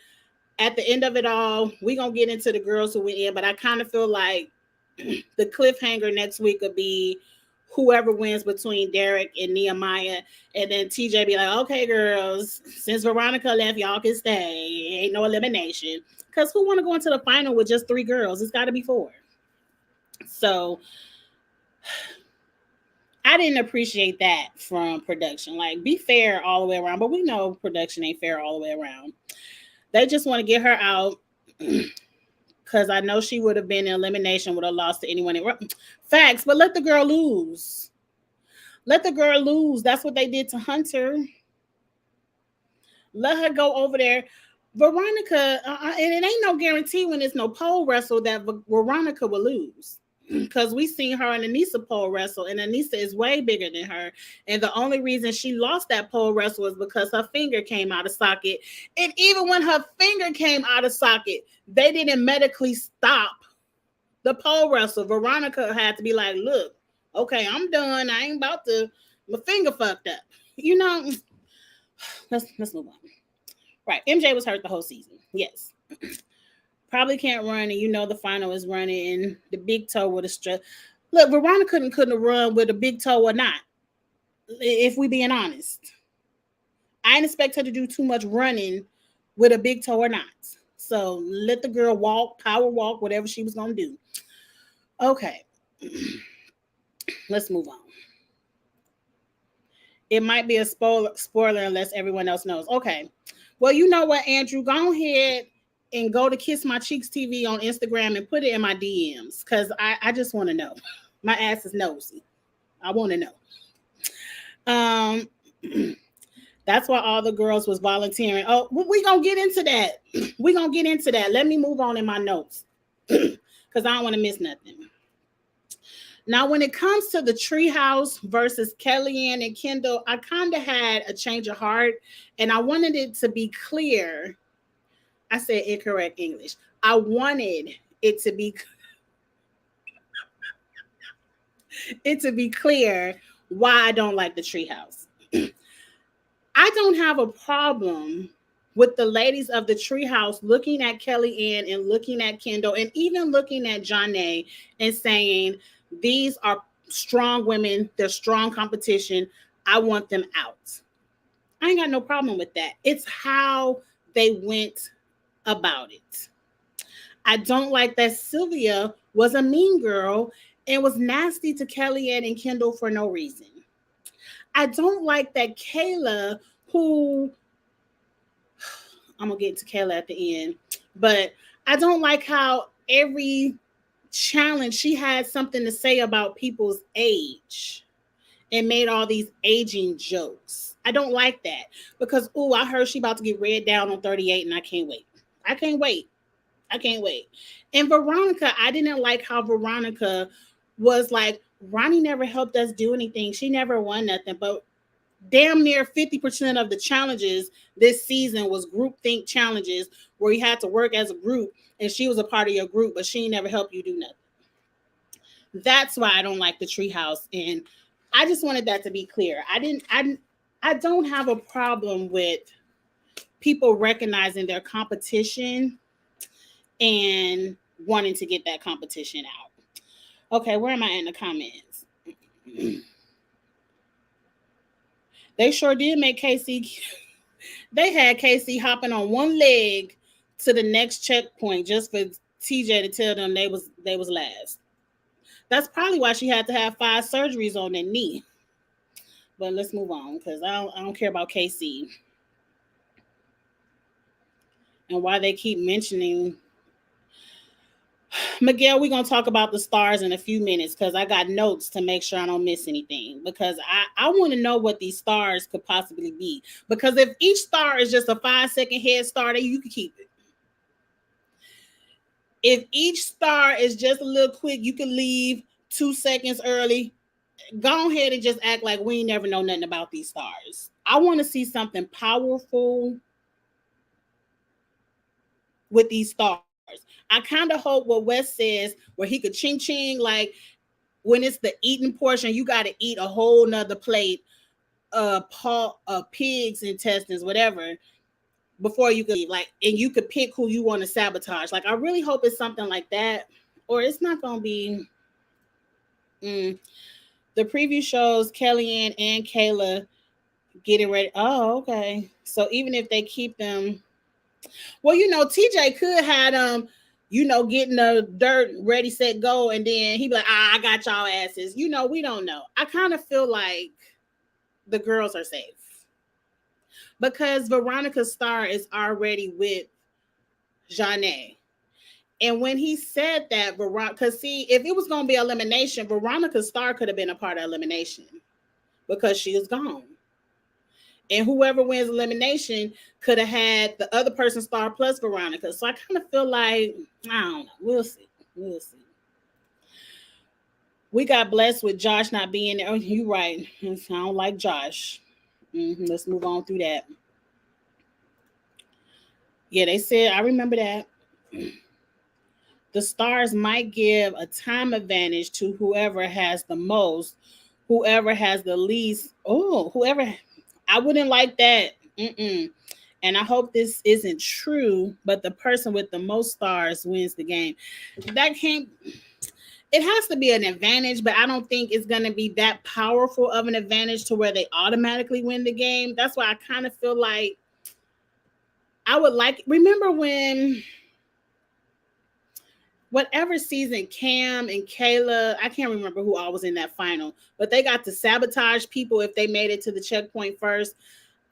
At the end of it all, we're going to get into the girls who went in, but I kind of feel like the cliffhanger next week will be whoever wins between Derek and Nehemiah, and then TJ be like, okay, girls, since Veronica left, y'all can stay. Ain't no elimination. Because who want to go into the final with just 3 girls? It's got to be 4. So I didn't appreciate that from production. Like, be fair all the way around. But we know production ain't fair all the way around. They just want to get her out because I know she would have been in elimination, would have lost to anyone. Facts, but let the girl lose. Let the girl lose. That's what they did to Hunter. Let her go over there. Veronica, and it ain't no guarantee when there's no pole wrestle that Veronica will lose. Because we seen her and Anissa pole wrestle, and Anissa is way bigger than her. And the only reason she lost that pole wrestle was because her finger came out of socket. And even when her finger came out of socket, they didn't medically stop the pole wrestle. Veronica had to be like, look, okay, I'm done. I ain't about to, my finger fucked up. You know, let's move on. Right. MJ was hurt the whole season. Yes. Probably can't run, and you know the final is running, and the big toe with a stress. Look, Veronica couldn't have run with a big toe or not, if we being honest. I didn't expect her to do too much running with a big toe or not. So let the girl walk, power walk, whatever she was going to do. Okay. Let's move on. It might be a spoiler unless everyone else knows. Okay. Well, you know what, Andrew? Go ahead and go to Kiss My Cheeks TV on Instagram and put it in my DMs, because I just want to know. My ass is nosy. I want to know. That's why all the girls was volunteering. Oh, we're going to get into that. We're going to get into that. Let me move on in my notes because I don't want to miss nothing. Now, when it comes to the Treehouse versus Kellyanne and Kendall, I kind of had a change of heart, and I wanted it to be clear I said incorrect English. I wanted it to be clear why I don't like the treehouse. I don't have a problem with the ladies of the treehouse looking at Kellyanne and looking at Kendall and even looking at Janae and saying, these are strong women, they're strong competition. I want them out. I ain't got no problem with that. It's how they went about it. I don't like that Sylvia was a mean girl and was nasty to Kellyanne and Kendall for no reason. I don't like that Kayla, who I'm gonna get to Kayla at the end, but I don't like how every challenge she had something to say about people's age and made all these aging jokes. I don't like that because I heard she about to get read down on 38 and I can't wait. I can't wait. I can't wait. And Veronica, I didn't like how Veronica was like, Ronnie never helped us do anything. She never won nothing. But damn near 50% of the challenges this season was group think challenges where you had to work as a group and she was a part of your group, but she never helped you do nothing. That's why I don't like the treehouse. And I just wanted that to be clear. I don't have a problem with people recognizing their competition and wanting to get that competition out. Okay, where am I in the comments? They sure did make Casey. They had Casey hopping on one leg to the next checkpoint just for TJ to tell them they was last. That's probably why she had to have 5 surgeries on that knee. But let's move on because I don't care about Casey and why they keep mentioning Miguel. We're going to talk about the stars in a few minutes because I got notes to make sure I don't miss anything because I want to know what these stars could possibly be. Because if each star is just a 5-second head start, you can keep it. If each star is just a little quick, you can leave 2 seconds early. Go ahead and just act like we never know nothing about these stars. I want to see something powerful with these stars. I kind of hope what Wes says, where he could ching ching, like when it's the eating portion, you got to eat a whole nother plate of pig's intestines, whatever, before you could leave. Like, and you could pick who you want to sabotage. Like, I really hope it's something like that, or it's not gonna be. The preview shows Kellyanne and Kayla getting ready. Oh, okay. So even if they keep them, well, TJ could have them, getting the dirt ready, set, go, and then he'd be like, I got y'all asses. We don't know. I kind of feel like the girls are safe because Veronica's star is already with Janae. And when he said that, because see, if it was going to be elimination, Veronica's star could have been a part of elimination because she is gone. And whoever wins elimination could have had the other person's star plus Veronica. So I kind of feel like, I don't know. We'll see. We got blessed with Josh not being there. Oh, you're right. I don't like Josh. Let's move on through that. Yeah, they said, I remember that. The stars might give a time advantage to whoever has the most, whoever has the least. Oh, whoever. I wouldn't like that. And I hope this isn't true, but the person with the most stars wins the game. That can't. It has to be an advantage, but I don't think it's going to be that powerful of an advantage to where they automatically win the game. That's why I kind of feel like I would like. Remember when whatever season Cam and Kayla, I can't remember who all was in that final, but they got to sabotage people if they made it to the checkpoint first.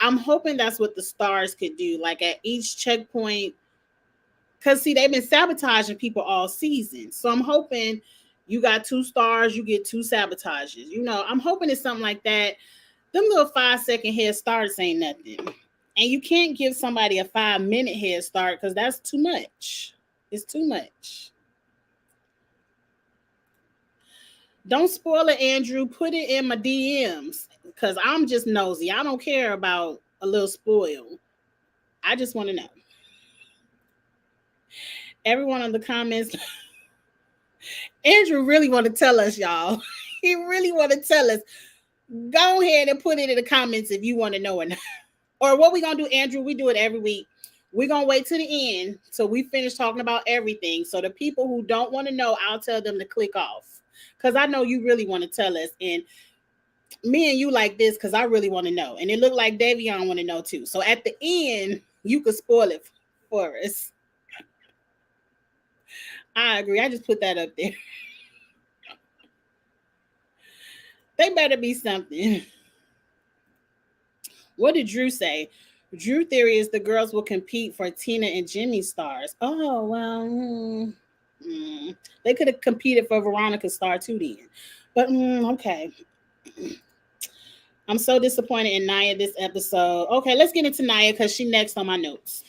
I'm hoping that's what the stars could do. Like at each checkpoint, because see, they've been sabotaging people all season. So I'm hoping you got 2 stars, you get 2 sabotages. I'm hoping it's something like that. Them little 5-second head starts ain't nothing. And you can't give somebody a 5-minute head start because that's too much. It's too much. Don't spoil it, Andrew. Put it in my DMs because I'm just nosy. I don't care about a little spoil. I just want to know. Everyone on the comments, Andrew really want to tell us, y'all. He really want to tell us. Go ahead and put it in the comments if you want to know or not. Or what we gonna do, Andrew? We do it every week. We're gonna wait to the end so we finish talking about everything. So the people who don't want to know, I'll tell them to click off. Because I know you really want to tell us. And me and you like this because I really want to know. And it looked like Davion want to know too. So at the end, you could spoil it for us. I agree. I just put that up there. They better be something. What did Drew say? Drew theory is the girls will compete for Tina and Jimmy stars. Oh, well, they could have competed for Veronica's star too then. But, okay. I'm so disappointed in Nia this episode. Okay, let's get into Nia because she next on my notes.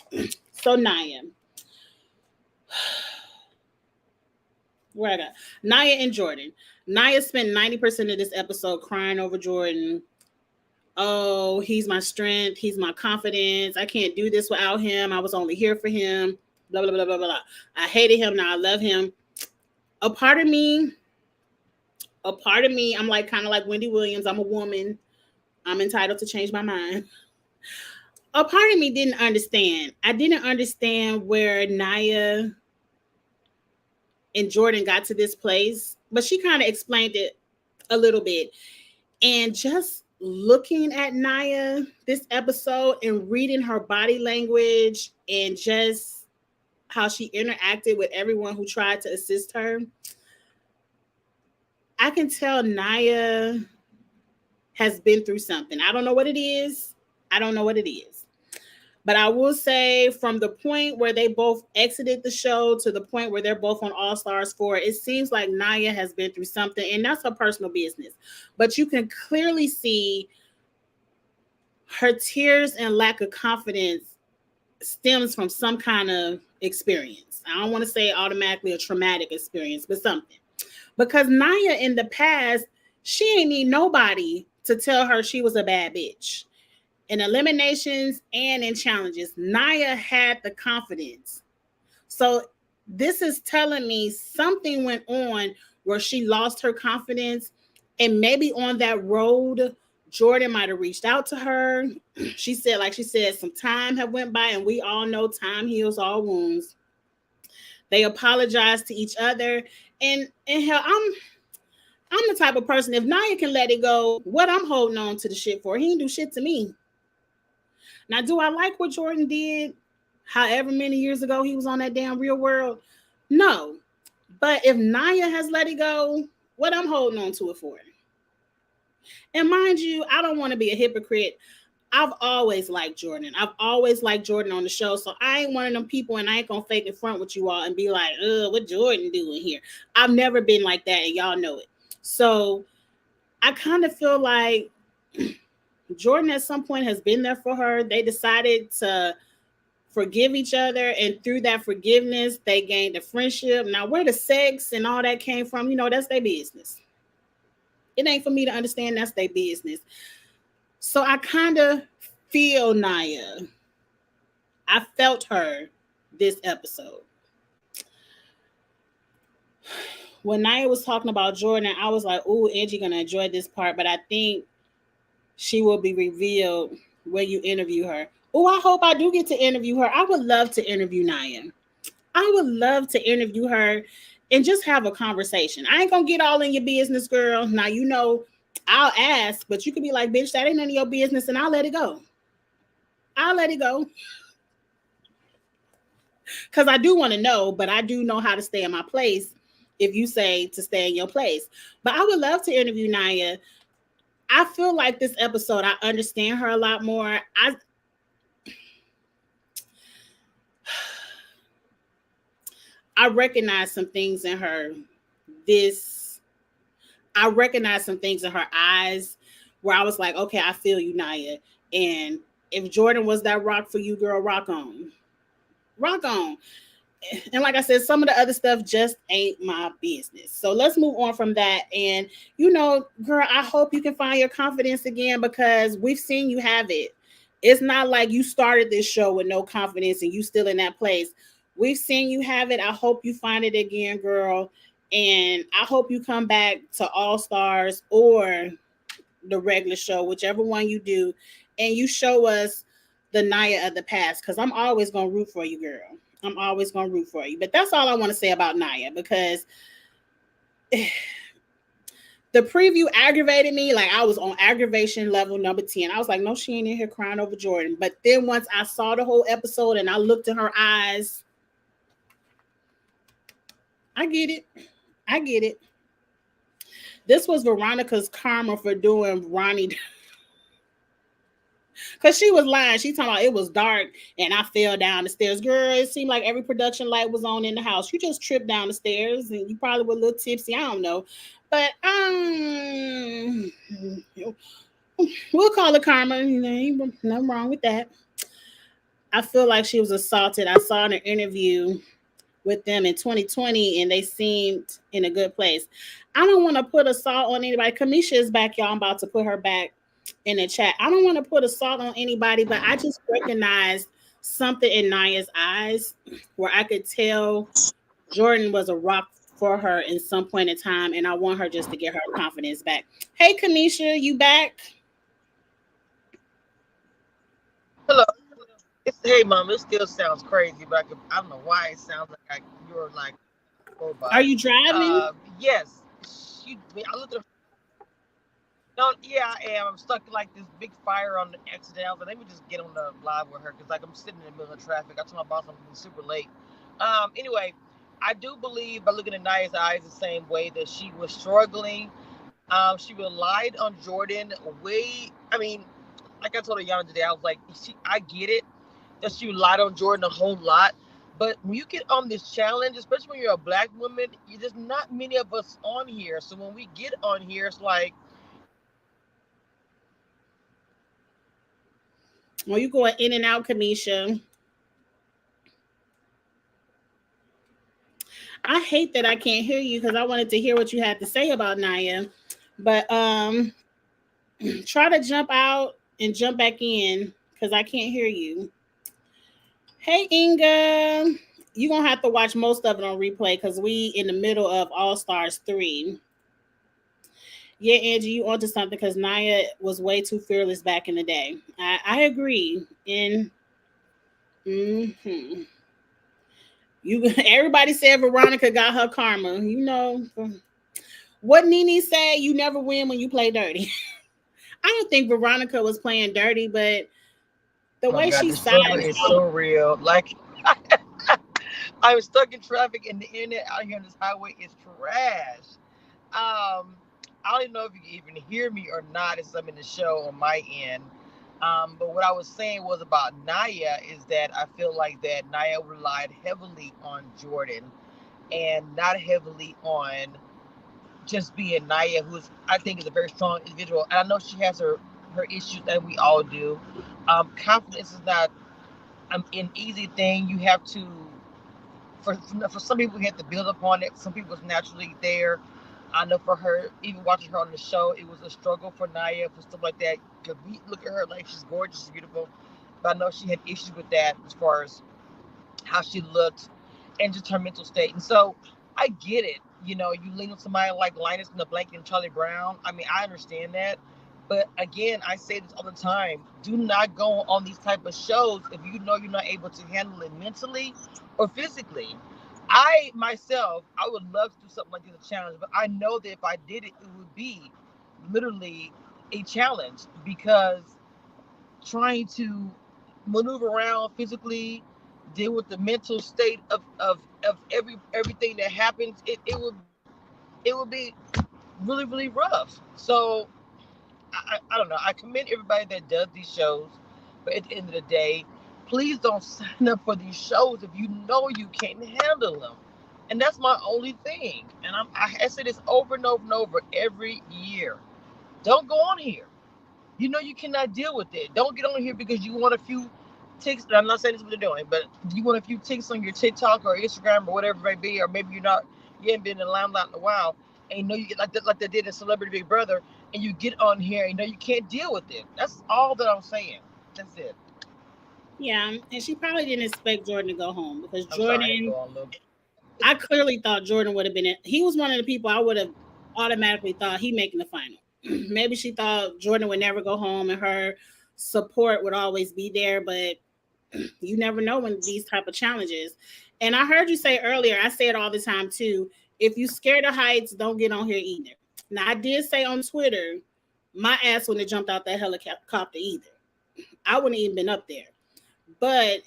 So, Nia. Where I got? Nia and Jordan. Nia spent 90% of this episode crying over Jordan. Oh, he's my strength. He's my confidence. I can't do this without him. I was only here for him. Blah, blah, blah, blah, blah. I hated him. Now I love him. A part of me, I'm like kind of like Wendy Williams. I'm a woman. I'm entitled to change my mind. A part of me didn't understand. I didn't understand where Nia and Jordan got to this place, but she kind of explained it a little bit. And just looking at Nia this episode and reading her body language and just how she interacted with everyone who tried to assist her, I can tell Nia has been through something. I don't know what it is. But I will say from the point where they both exited the show to the point where they're both on All Stars 4, it seems like Nia has been through something, and that's her personal business. But you can clearly see her tears and lack of confidence stems from some kind of experience. I don't want to say automatically a traumatic experience, but something. Because Nia in the past, she ain't need nobody to tell her she was a bad bitch. In eliminations and in challenges, Nia had the confidence. So this is telling me something went on where she lost her confidence. And maybe on that road, Jordan might have reached out to her. She said, some time have went by, and we all know time heals all wounds. They apologized to each other. And hell, I'm the type of person, if Nia can let it go, what I'm holding on to the shit for? He didn't do shit to me. Now, do I like what Jordan did however many years ago he was on that damn Real World? No. But if Nia has let it go, what I'm holding on to it for? And mind you, I don't want to be a hypocrite. I've always liked Jordan. I've always liked Jordan on the show. So I ain't one of them people, and I ain't going to fake in front with you all and be like, what Jordan doing here? I've never been like that, and y'all know it. So I kind of feel like Jordan at some point has been there for her. They decided to forgive each other, and through that forgiveness, they gained a friendship. Now, where the sex and all that came from, that's their business. It ain't for me to understand. That's their business. So I kind of feel Nia. I felt her this episode. When Nia was talking about Jordan, I was like, ooh, Angie gonna enjoy this part, but I think she will be revealed when you interview her. Oh, I hope I do get to interview her. I would love to interview Nia. I would love to interview her and just have a conversation. I ain't going to get all in your business, girl. Now, I'll ask, but you could be like, bitch, that ain't none of your business, and I'll let it go. Because I do want to know, but I do know how to stay in my place if you say to stay in your place. But I would love to interview Nia. I feel like this episode, I understand her a lot more. I recognize some things in her. I recognize some things in her eyes where I was like, okay, I feel you, Nia. And if Jordan was that rock for you, girl, rock on. Rock on. And like I said, some of the other stuff just ain't my business. So let's move on from that. And, girl, I hope you can find your confidence again, because we've seen you have it. It's not like you started this show with no confidence and you still in that place. We've seen you have it. I hope you find it again, girl. And I hope you come back to All Stars or the regular show, whichever one you do, and you show us the Naya of the past. Because I'm always gonna root for you, girl. I'm always gonna root for you. But that's all I want to say about Naya because the preview aggravated me. Like I was on aggravation level number 10. I was like, no, she ain't in here crying over Jordan. But then once I saw the whole episode and I looked in her eyes, I get it. I get it. This was Veronica's karma for doing Ronnie because she was lying. She talking about it was dark and I fell down the stairs. Girl, it seemed like every production light was on in the house. You just tripped down the stairs and you probably were a little tipsy. I don't know. But we'll call it karma. You know, ain't nothing wrong with that. I feel like she was assaulted. I saw an interview with them in 2020 and they seemed in a good place. I don't want to put assault on anybody. Kamisha is back, y'all. I'm about to put her back in the chat. I don't want to put assault on anybody, but I just recognized something in Naya's eyes where I could tell Jordan was a rock for her in some point in time, and I want her just to get her confidence back. Hey, Kamisha, you back? Hello. Hey, mom. It still sounds crazy, but I don't know why it sounds like you're like Are robot. you driving? Yes. I looked at her. No, yeah, I am. I'm stuck in like this big fire on the accident. I was like, let me just get on the live with her because like I'm sitting in the middle of traffic. I told my boss I'm super late. Anyway, I do believe by looking at Naya's eyes the same way that she was struggling. She relied on Jordan way. I mean, like I told her Yana today, I was like, I get it that she relied on Jordan a whole lot. But when you get on this challenge, especially when you're a black woman, there's not many of us on here. So when we get on here, it's like, Well, you going in and out, Kamisha. I hate that I can't hear you because I wanted to hear what you had to say about Naya. But try to jump out and jump back in because I can't hear you. Hey Inga, you're gonna have to watch most of it on replay because we in the middle of All Stars 3. Yeah, Angie, you onto something because Naya was way too fearless back in the day. I agree. And you everybody said Veronica got her karma. You know what Nene said, you never win when you play dirty. I don't think Veronica was playing dirty, but the oh my way God, she the struggle sided. is so real. Like, I was stuck in traffic and the internet out here on this highway is trash. I don't even know if you can even hear me or not as I'm in the show on my end. But what I was saying was about Naya is that I feel like that Naya relied heavily on Jordan and not heavily on just being Naya, who's I think is a very strong individual. And I know she has her issues that we all do. Confidence is not an easy thing. You have to for some people you have to build upon it. Some people it's naturally there. I know for her, even watching her on the show, it was a struggle for Naya for stuff like that. Cause we look at her like she's gorgeous, she's beautiful, but I know she had issues with that as far as how she looked and just her mental state. And so I get it. You know, you lean on somebody like Linus in the Blanket and Charlie Brown. I mean, I understand that. But again, I say this all the time. Do not go on these type of shows if you know you're not able to handle it mentally or physically. I myself, I would love to do something like this, a challenge, but I know that if I did it, it would be literally a challenge because trying to maneuver around physically, deal with the mental state of everything that happens, it would be really, really rough. So I don't know. I commend everybody that does these shows, but at the end of the day, please don't sign up for these shows if you know you can't handle them. And that's my only thing. And I say this over and over and over every year. Don't go on here. You know you cannot deal with it. Don't get on here because you want a few ticks. I'm not saying this is what they're doing, but you want a few ticks on your TikTok or Instagram or whatever it may be, or maybe you ain't been in the limelight in a while, and you know you get like they did in Celebrity Big Brother, and you get on here and you know you can't deal with it. That's all that I'm saying. That's it. Yeah, and she probably didn't expect Jordan to go home because I'm sorry, I had to Jordan, go on a little. I clearly thought Jordan would have been. He was one of the people I would have automatically thought he making the final. Maybe she thought Jordan would never go home and her support would always be there, but you never know when these type of challenges. And I heard you say earlier, I say it all the time too. If you scared of heights, don't get on here either. Now I did say on Twitter, my ass wouldn't have jumped out that helicopter either. I wouldn't even been up there. But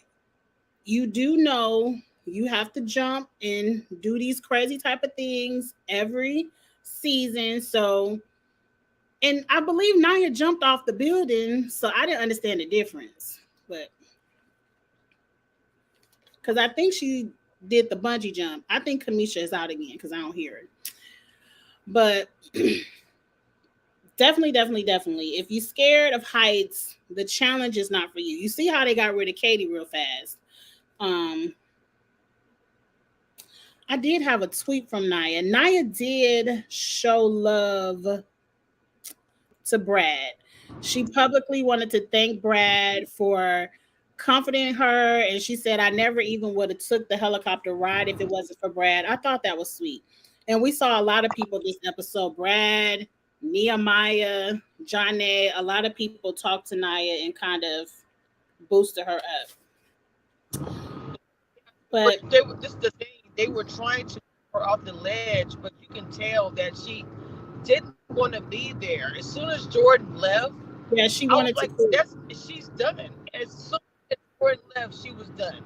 you do know you have to jump and do these crazy type of things every season. So, and I believe Naya jumped off the building, so I didn't understand the difference. But because I think she did the bungee jump, I think Kamisha is out again because I don't hear it. But definitely, definitely, definitely, if you're scared of heights, the challenge is not for you. You see how they got rid of Katie real fast. Um, I did have a tweet from Naya. Naya did show love to Brad. She publicly wanted to thank Brad for comforting her, and she said, "I never even would have took the helicopter ride if it wasn't for Brad." I thought that was sweet, and we saw a lot of people this episode. Brad, Nehemiah, Johnny, a lot of people talked to Naya and kind of boosted her up. But This is the thing. They were trying to get her off the ledge, but you can tell that she didn't want to be there. As soon as Jordan left, yeah, she I was wanted like, to quit. "That's she's done." As soon as Jordan left, she was done.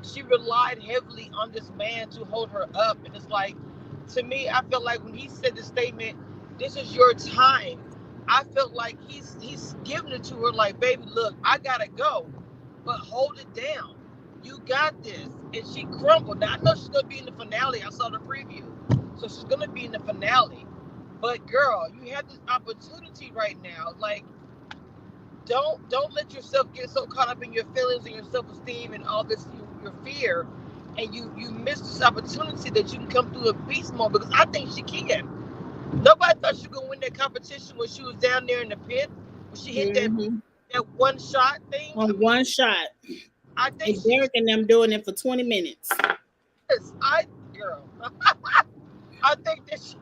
She relied heavily on this man to hold her up, and it's like, to me, I felt like when he said the statement, "This is your time," I felt like he's giving it to her, like, "Baby, look, I gotta go, but hold it down. You got this." And she crumbled. Now I know she's gonna be in the finale. I saw the preview, so she's gonna be in the finale. But girl, you have this opportunity right now. Like, don't let yourself get so caught up in your feelings and your self-esteem and all this your fear, and you miss this opportunity that you can come through a beast mode, because I think she can. Nobody thought she was gonna win that competition when she was down there in the pit, when she hit Mm-hmm. that one shot thing. I On mean, one shot, I think and she Derek and them doing it for 20 minutes. is. I girl, I think that she,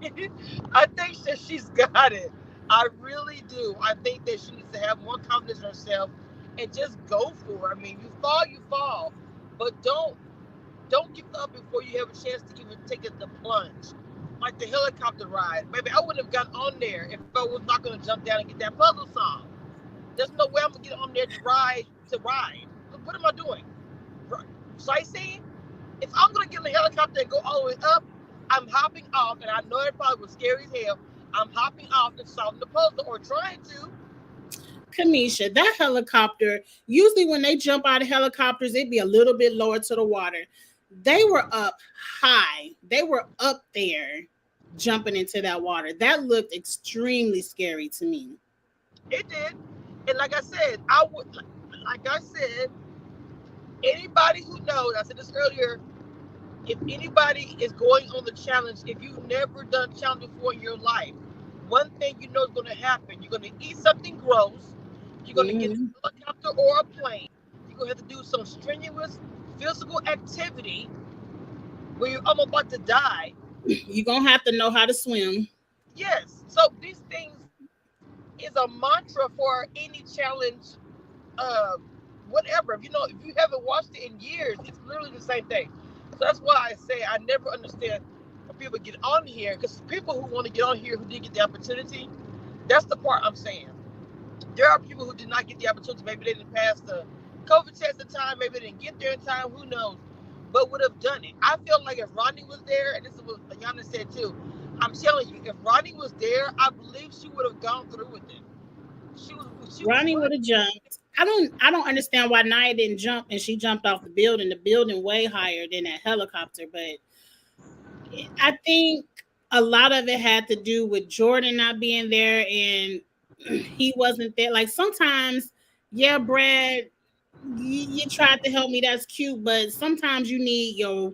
I think that she's got it. I really do. I think that she needs to have more confidence in herself and just go for it. I mean, you fall, but don't give up before you have a chance to even take the plunge. Like the helicopter ride. Maybe I wouldn't have gotten on there if I was not going to jump down and get that puzzle song. There's no way I'm going to get on there to ride. What am I doing? Sightseeing? If I'm going to get in the helicopter and go all the way up, I'm hopping off, and I know it probably was scary as hell. I'm hopping off and solving the puzzle, or trying to. Kamisha, that helicopter, usually when they jump out of helicopters, it'd be a little bit lower to the water. They were up high. They were up there jumping into that water. That looked extremely scary to me. It did. And like I said, like I said, anybody who knows, I said this earlier, if anybody is going on the challenge, if you've never done challenge before in your life, one thing you know is going to happen. You're going to eat something gross. You're going to get in Mhm. a helicopter or a plane. You're going to have to do some strenuous physical activity where you're almost about to die. You're going to have to know how to swim. Yes. So these things is a mantra for any challenge, uh, whatever. If you haven't watched it in years, it's literally the same thing. So that's why I say I never understand when people get on here, because people who want to get on here who did get the opportunity, that's the part I'm saying. There are people who did not get the opportunity. Maybe they didn't pass the COVID test in time. Maybe they didn't get there in time. Who knows? But would have done it. I feel like if Ronnie was there, and this is what Ayana said too, I'm telling you, if Ronnie was there, I believe she would have gone through with it. She was Ronnie willing would have jumped. I don't understand why Nia didn't jump and she jumped off the building. The building way higher than that helicopter, but I think a lot of it had to do with Jordan not being there and he wasn't there. Like sometimes, yeah, Brad, you tried to help me. That's cute, but sometimes you need your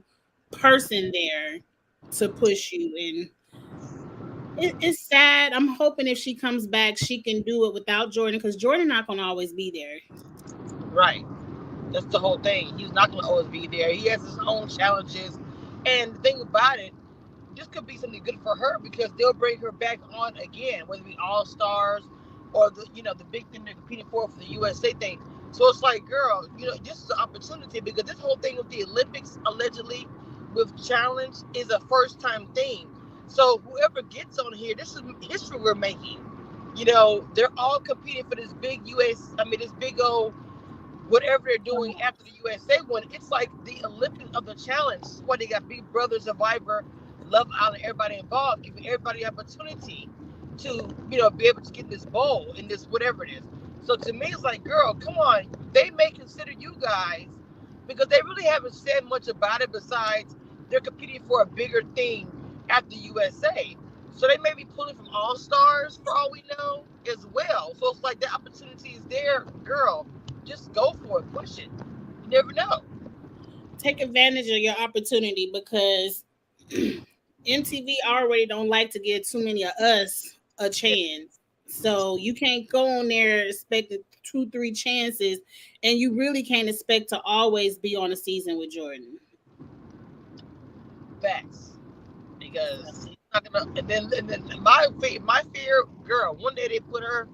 person there to push you. And it's sad. I'm hoping if she comes back, she can do it without Jordan because Jordan not gonna always be there. right. That's the whole thing. He's not going to always be there. He has his own challenges. And the thing about it, this could be something good for her because they'll bring her back on again, whether it be All Stars or the big thing they're competing for the USA thing. So it's like, girl, this is an opportunity because this whole thing with the Olympics allegedly with challenge is a first time thing. So whoever gets on here, this is history we're making. They're all competing for this big this big old whatever they're doing after the USA one. It's like the Olympics of the challenge. This is why they got Big Brother, Survivor, Love Island, everybody involved, giving everybody opportunity to, be able to get this bowl and this whatever it is. So to me, it's like, girl, come on. They may consider you guys because they really haven't said much about it besides they're competing for a bigger thing after USA. So they may be pulling from All Stars for all we know as well. So it's like the opportunity is there, girl. Just go for it, push it. You never know. Take advantage of your opportunity because MTV already don't like to give too many of us a chance. So you can't go on there expecting 2-3 chances, and you really can't expect to always be on a season with Jordan. Facts. Because he's not gonna. And then my fear, girl. One day they put her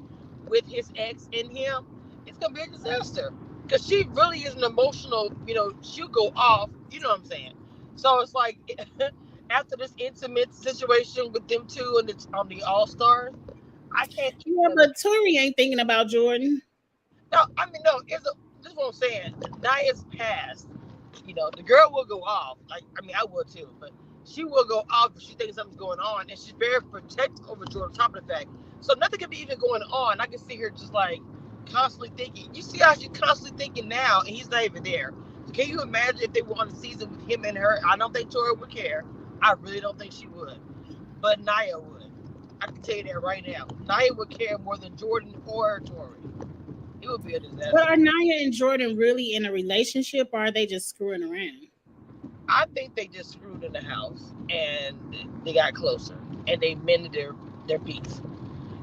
with his ex in him. It's gonna be a disaster. Because she really is an emotional. She'll go off. You know what I'm saying? So it's like after this intimate situation with them two on the All Stars, I can't. Yeah, but Tori ain't thinking about Jordan. No, no. This is what I'm saying. Nia's past. The girl will go off. I would too, but she will go off if she thinks something's going on, and she's very protective over Jordan. On top of the fact, so nothing could be even going on. I can see her just like constantly thinking. You see how she's constantly thinking now, and he's not even there. So can you imagine if they were on a season with him and her? I don't think Tori would care. I really don't think she would, but Nia would. I can tell you that right now. Nia would care more than Jordan or Tori. It would be a disaster. But are Nia and Jordan really in a relationship, or are they just screwing around? I think they just screwed in the house and they got closer and they mended their peace.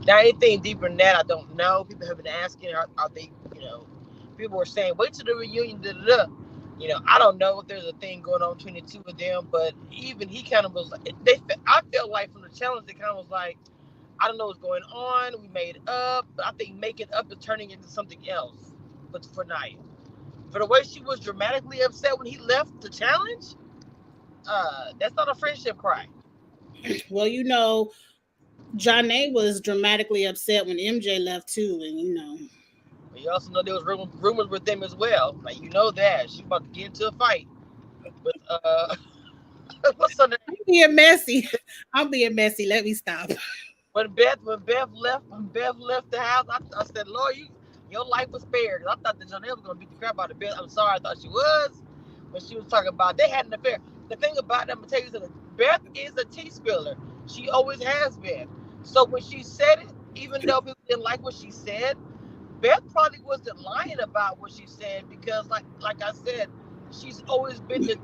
Now, anything deeper than that, I don't know. People have been asking, are they, people were saying, wait till the reunion, da-da-da. I don't know if there's a thing going on between the two of them, but even he kind of was like, I felt like from the challenge, they kind of was like, I don't know what's going on. We made up, but I think making up is turning into something else. But for Nia, for the way she was dramatically upset when he left the challenge, that's not a friendship cry. Well, Janae was dramatically upset when MJ left too, and You also know there was rumors with them as well. Like that she's about to get into a fight with what's her name? I'm being messy. Let me stop. When Beth left the house, I said, Lord, your life was spared. I thought that Janelle was gonna beat the crap out of Beth. I'm sorry, I thought she was when she was talking about they had an affair. The thing about it, I'm gonna tell you something. Beth is a tea spiller. She always has been. So when she said it, even though people didn't like what she said, Beth probably wasn't lying about what she said because, like I said, she's always been the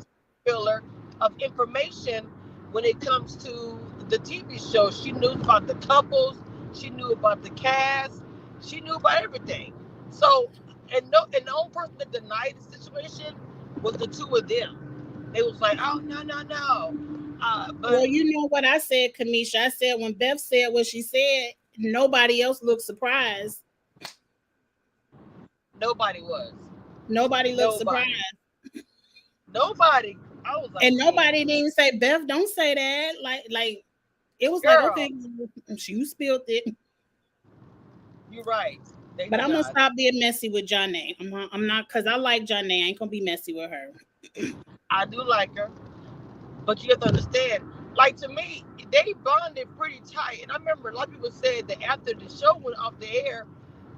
filler of information when it comes to the TV show. She knew about the couples, she knew about the cast, she knew about everything. So, and the only person that denied the situation was the two of them. They was like, oh no. But well, you know what I said, Kamisha. I said when Beth said what she said, nobody else looked surprised. Nobody was. Nobody looked surprised. Nobody. I was like, and nobody didn't say, Beth, don't say that. Like it was girl, like, okay, you spilled it. You're right. But I'm gonna stop being messy with Janae. I'm not, because I like Janae. I ain't gonna be messy with her. I do like her, but you have to understand. Like, to me, they bonded pretty tight, and I remember a lot of people said that after the show went off the air,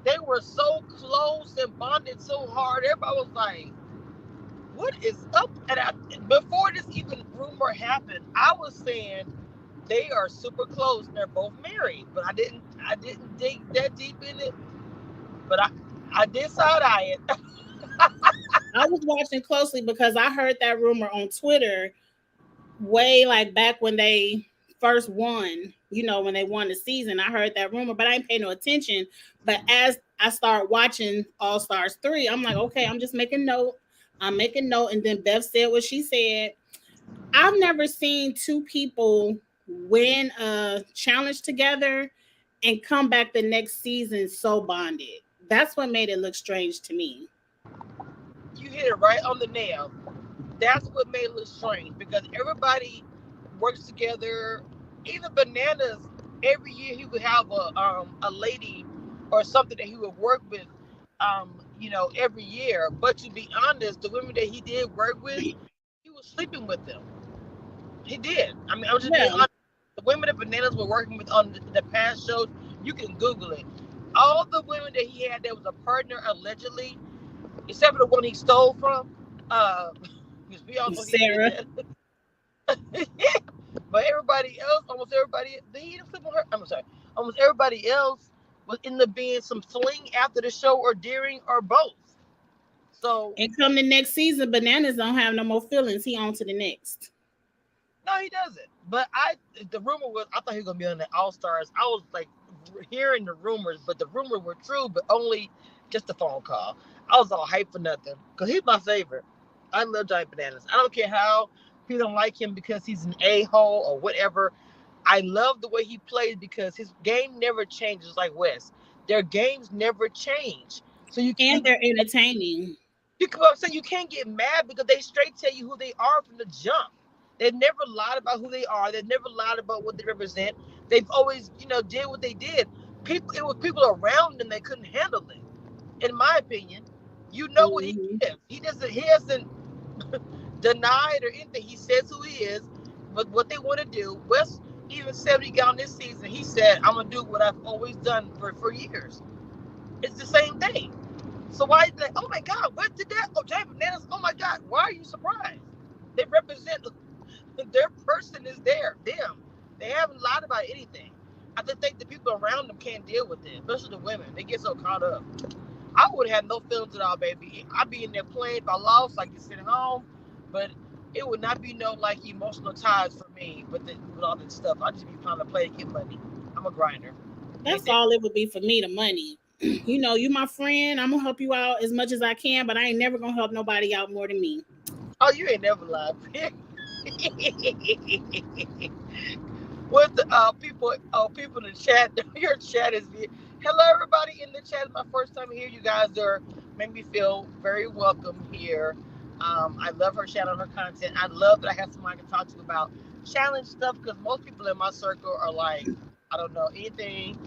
they were so close and bonded so hard. Everybody was like, "What is up?" And before this even rumor happened, I was saying they are super close. And they're both married, but I didn't dig that deep in it. But I did side eye it. I was watching closely because I heard that rumor on Twitter way like back when they first won, when they won the season. I heard that rumor, but I ain't paying no attention. But as I start watching All Stars 3. I'm like, okay, I'm just making note. I'm making note. And then Beth said what she said. I've never seen two people win a challenge together and come back the next season so bonded. That's what made it look strange to me. You hit it right on the nail. That's what made it look strange because everybody works together. Even Bananas, every year he would have a lady or something that he would work with, every year. But to be honest, the women that he did work with, he was sleeping with them. He did. I mean, I'm just being Yeah, honest. The women that Bananas were working with on the past shows, you can Google it. All the women that he had that was a partner allegedly, except for the one he stole from, because we all know he did Sarah. that. But everybody else, almost everybody, he didn't sleep with her. I'm sorry, almost everybody else was in the being some fling after the show or during or both. So And come the next season, Bananas don't have no more feelings. He on to the next. no, he doesn't. But the rumor was, I thought he was gonna be on the All Stars. I was like hearing the rumors, but the rumors were true, but only just a phone call. I was all hyped for nothing because he's my favorite. I love Giant Bananas. I don't care how people don't like him because he's an a-hole or whatever. I love the way he plays because his game never changes like Wes. Their games never change. So And they're entertaining. you come up and say you can't get mad because they straight tell you who they are from the jump. They've never lied about who they are. They've never lied about what they represent. They've always, did what they did. It was people around them that couldn't handle it. In my opinion, what he Mm-hmm. gives. He hasn't denied or anything. He says who he is, but what they want to do. Wes even said when he got on this season, he said, I'm gonna do what I've always done for years. It's the same thing. So why is like, oh my God, what did that? Oh, Giant Bananas, oh my God, why are you surprised? They represent their person is there, them. They haven't lied about anything. I just think the people around them can't deal with it, especially the women. They get so caught up. I would have no feelings at all, baby. I'd be in there playing. If I lost, I could sit at home, but it would not be no like emotional ties for me. But with all that stuff, I just be trying to play to get money. I'm a grinder. Ain't That's that? all it would be for me, the money. You my friend. I'm gonna help you out as much as I can, but I ain't never gonna help nobody out more than me. Oh, you ain't never lied. With the people in the chat, your chat is hello everybody in the chat. It's my first time here. You guys are make me feel very welcome here. I love her sharing her content. I love that I have someone I can talk to about challenge stuff because most people in my circle are like, I don't know anything.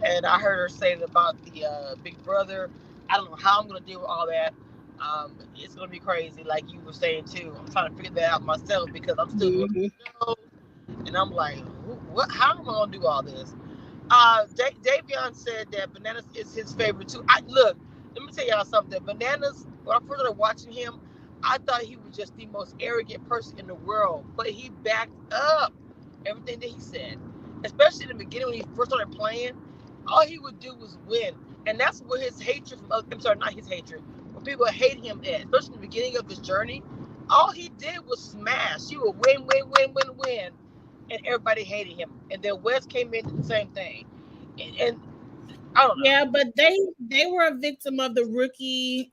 And I heard her saying about the Big Brother. I don't know how I'm gonna deal with all that. It's gonna be crazy, like you were saying too. I'm trying to figure that out myself because I'm still doing Mm-hmm. shows. And I'm like, what? How am I gonna do all this? Davion said that Bananas is his favorite too. Look. Let me tell y'all something. Bananas. When I first started watching him, I thought he was just the most arrogant person in the world. But he backed up everything that he said, especially in the beginning when he first started playing. All he would do was win, and that's where his hatred from. I'm sorry, not his hatred. When people hate him at, especially in the beginning of his journey, all he did was smash. He would win, win, win, win, win, and everybody hated him. And then West came in and did the same thing, and I don't know. Yeah, but they were a victim of the rookie,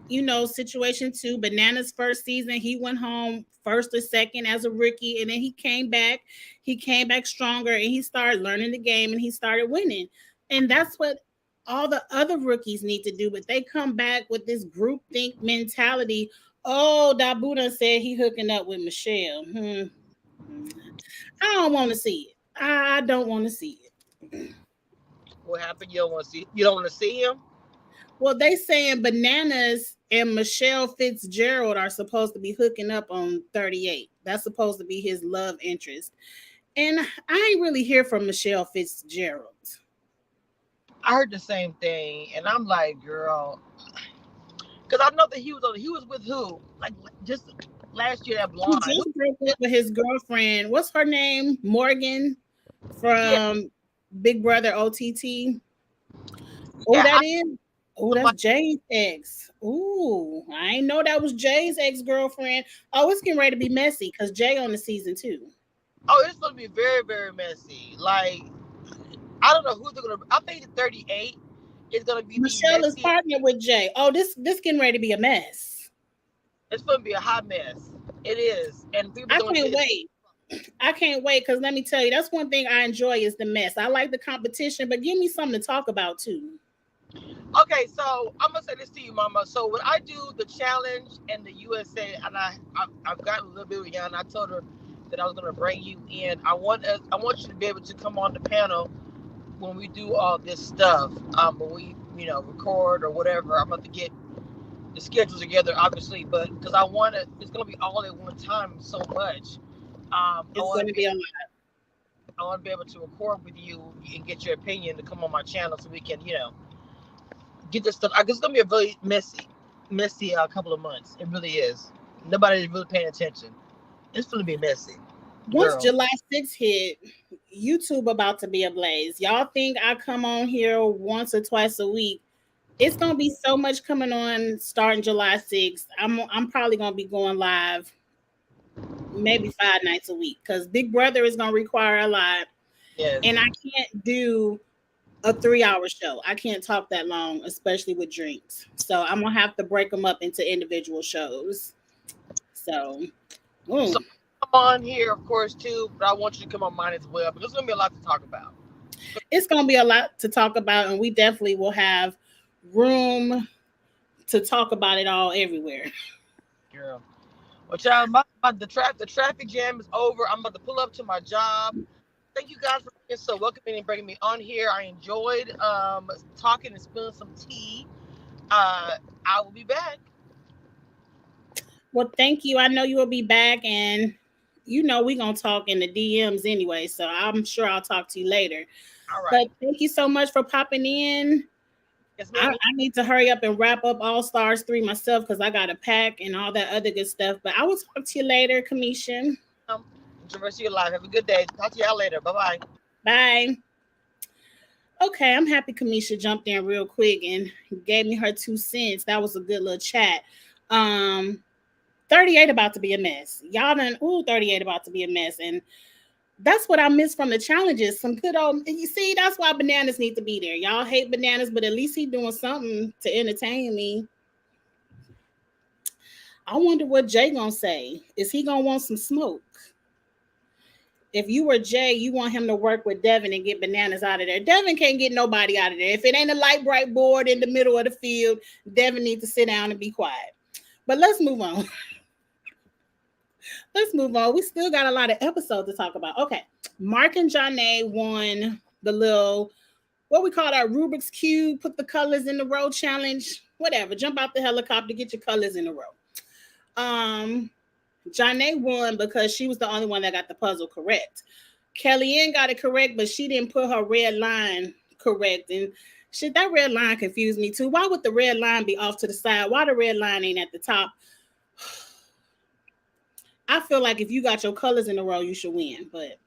situation too. Bananas first season, he went home first or second as a rookie, and then he came back. He came back stronger, and he started learning the game, and he started winning. And that's what all the other rookies need to do. But they come back with this group think mentality. Oh, Dabuda said he hooking up with Michelle. I don't want to see it. I don't want to see it. What happened? You don't want to see. You don't want to see him. Well, they saying Bananas and Michelle Fitzgerald are supposed to be hooking up on 38. That's supposed to be his love interest. And I ain't really hear from Michelle Fitzgerald. I heard the same thing, and I'm like, girl, because I know that he was on. He was with who? Like just last year, that He blonde. just broke up with his girlfriend. What's her name? Morgan Yeah, from Big Brother OTT. Oh, yeah. that is. Oh, that's Jay's ex. Ooh, I ain't know that was Jay's ex girlfriend. Oh, it's getting ready to be messy because Jay on the season too. Oh, it's gonna be very, very messy. Like I don't know who they're gonna. I think 38 It's gonna be the Michelle is messy. partnered with Jay. Oh, this getting ready to be a mess. It's gonna be a hot mess. It is, and people I gonna can't get. wait. I can't wait because let me tell you, that's one thing I enjoy is the mess. I like the competition, but give me something to talk about too. Okay, so I'm gonna say this to you, Mama. So when I do the challenge and the USA, and I've gotten a little bit with you, and I told her that I was gonna bring you in. I want you to be able to come on the panel when we do all this stuff. When we record or whatever. I'm about to get the schedules together, obviously, but because I want to, it's gonna be all at one time so much. It's going to be a lot. I want to be able to record with you and get your opinion to come on my channel so we can get this stuff. I guess it's gonna be a really messy couple of months. It really is. Nobody's really paying attention. It's gonna be messy, Once girl. July 6th hit, YouTube about to be ablaze. Y'all think I come on here once or twice a week? It's gonna be so much coming on starting July 6th. I'm probably gonna be going live maybe 5 nights a week because Big Brother is gonna require a lot, Yes. and I can't do a 3 hour show. I can't talk that long, especially with drinks. So I'm gonna have to break them up into individual shows. So, So mm, come on here, of course, too. But I want you to come on mine as well because there's gonna be a lot to talk about. it's gonna be a lot to talk about, and we definitely will have room to talk about it all everywhere. Girl. Well, child, the traffic jam is over. I'm about to pull up to my job. Thank you guys for being so welcoming and bringing me on here. I enjoyed talking and spilling some tea. I will be back. Well, thank you. I know you will be back, and we're gonna talk in the DMs anyway. So I'm sure I'll talk to you later. All right. But thank you so much for popping in. Yes, I, ma'am. I need to hurry up and wrap up All Stars 3 myself because I got to pack and all that other good stuff. But I will talk to you later, Kamisha. Enjoy the rest of your life. Have a good day. Talk to y'all later. Bye bye. Bye. Okay, I'm happy Kamisha jumped in real quick and gave me her 2 cents. That was a good little chat. 38 about to be a mess. Y'all done, 38 about to be a mess. And that's what I miss from the challenges. Some good old, you see, that's why Bananas need to be there. Y'all hate Bananas, but at least he doing something to entertain me. I wonder what Jay gonna say. Is he gonna want some smoke? If you were Jay, you want him to work with Devin and get Bananas out of there. Devin can't get nobody out of there. If it ain't a light bright board in the middle of the field, Devin needs to sit down and be quiet. But let's move on. Let's move on. We still got a lot of episodes to talk about. Okay. Mark and Janae won the little, what we call that Rubik's Cube, put the colors in the row challenge. Whatever. Jump out the helicopter, get your colors in a row. Janae won because she was the only one that got the puzzle correct. Kellyanne got it correct, but she didn't put her red line correct. And shit, that red line confused me too. Why would the red line be off to the side? Why the red line ain't at the top? I feel like if you got your colors in a row, you should win. But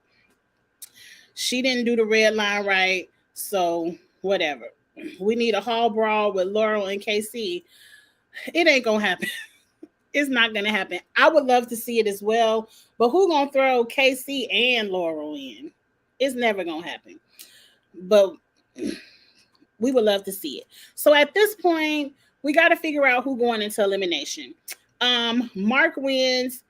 she didn't do the red line right. So whatever. We need a hall brawl with Laurel and KC. It ain't gonna happen. It's not gonna happen. I would love to see it as well, but who gonna throw KC and Laurel in? It's never gonna happen. But we would love to see it. So at this point, we got to figure out who going into elimination. Mark wins.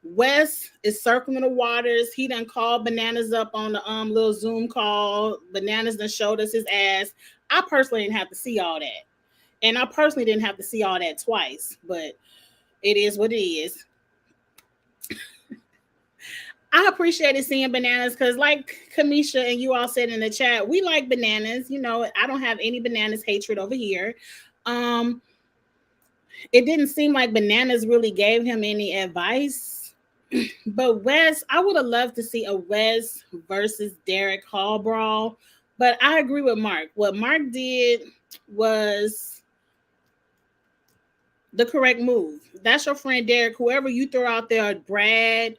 Wes is circling the waters. He done called Bananas up on the little Zoom call. Bananas done showed us his ass. I personally didn't have to see all that. And I personally didn't have to see all that twice, but it is what it is. I appreciated seeing Bananas because, like Kamisha and you all said in the chat, we like Bananas. I don't have any Bananas hatred over here. It didn't seem like Bananas really gave him any advice. But Wes, I would have loved to see a Wes versus Derek Hall brawl. But I agree with Mark. What Mark did was the correct move. That's your friend Derek. Whoever you throw out there, Brad,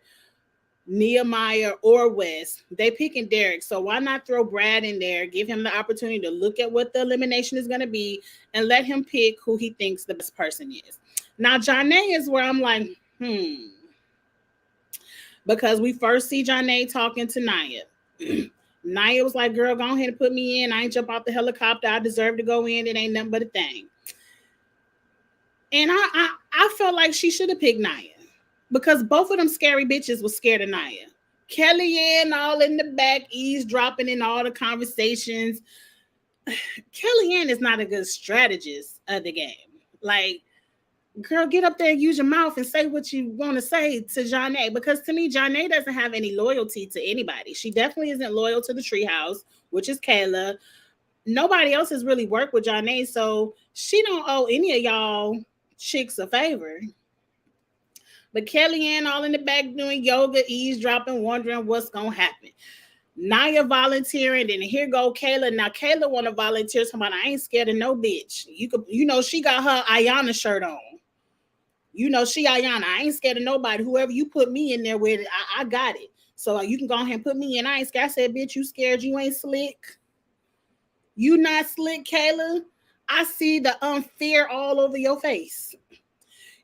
Nehemiah, or Wes, they picking Derek. So why not throw Brad in there, give him the opportunity to look at what the elimination is going to be, and let him pick who he thinks the best person is. Now, Janae is where I'm like, because we first see Janae talking to Nia. Nia was like, girl, go ahead and put me in. I ain't jump off the helicopter. I deserve to go in. It ain't nothing but a thing. And I felt like she should have picked Nia because both of them scary bitches was scared of Nia. Kellyanne all in the back, eavesdropping in all the conversations. Kellyanne is not a good strategist of the game. Like, girl, get up there and use your mouth and say what you want to say to Janae. Because to me, Janae doesn't have any loyalty to anybody. She definitely isn't loyal to the Treehouse, which is Kayla. Nobody else has really worked with Janae, so she don't owe any of y'all chicks a favor. But Kellyanne all in the back doing yoga, eavesdropping, wondering what's going to happen. Nia volunteering, and here go Kayla. Now Kayla want to volunteer. Somebody, I ain't scared of no bitch. She got her Ayana shirt on. She Ayana. I ain't scared of nobody. Whoever you put me in there with, I got it. So you can go ahead and put me in. I ain't scared. I said, bitch, you scared? You ain't slick. You not slick, Kayla. I see the unfair all over your face.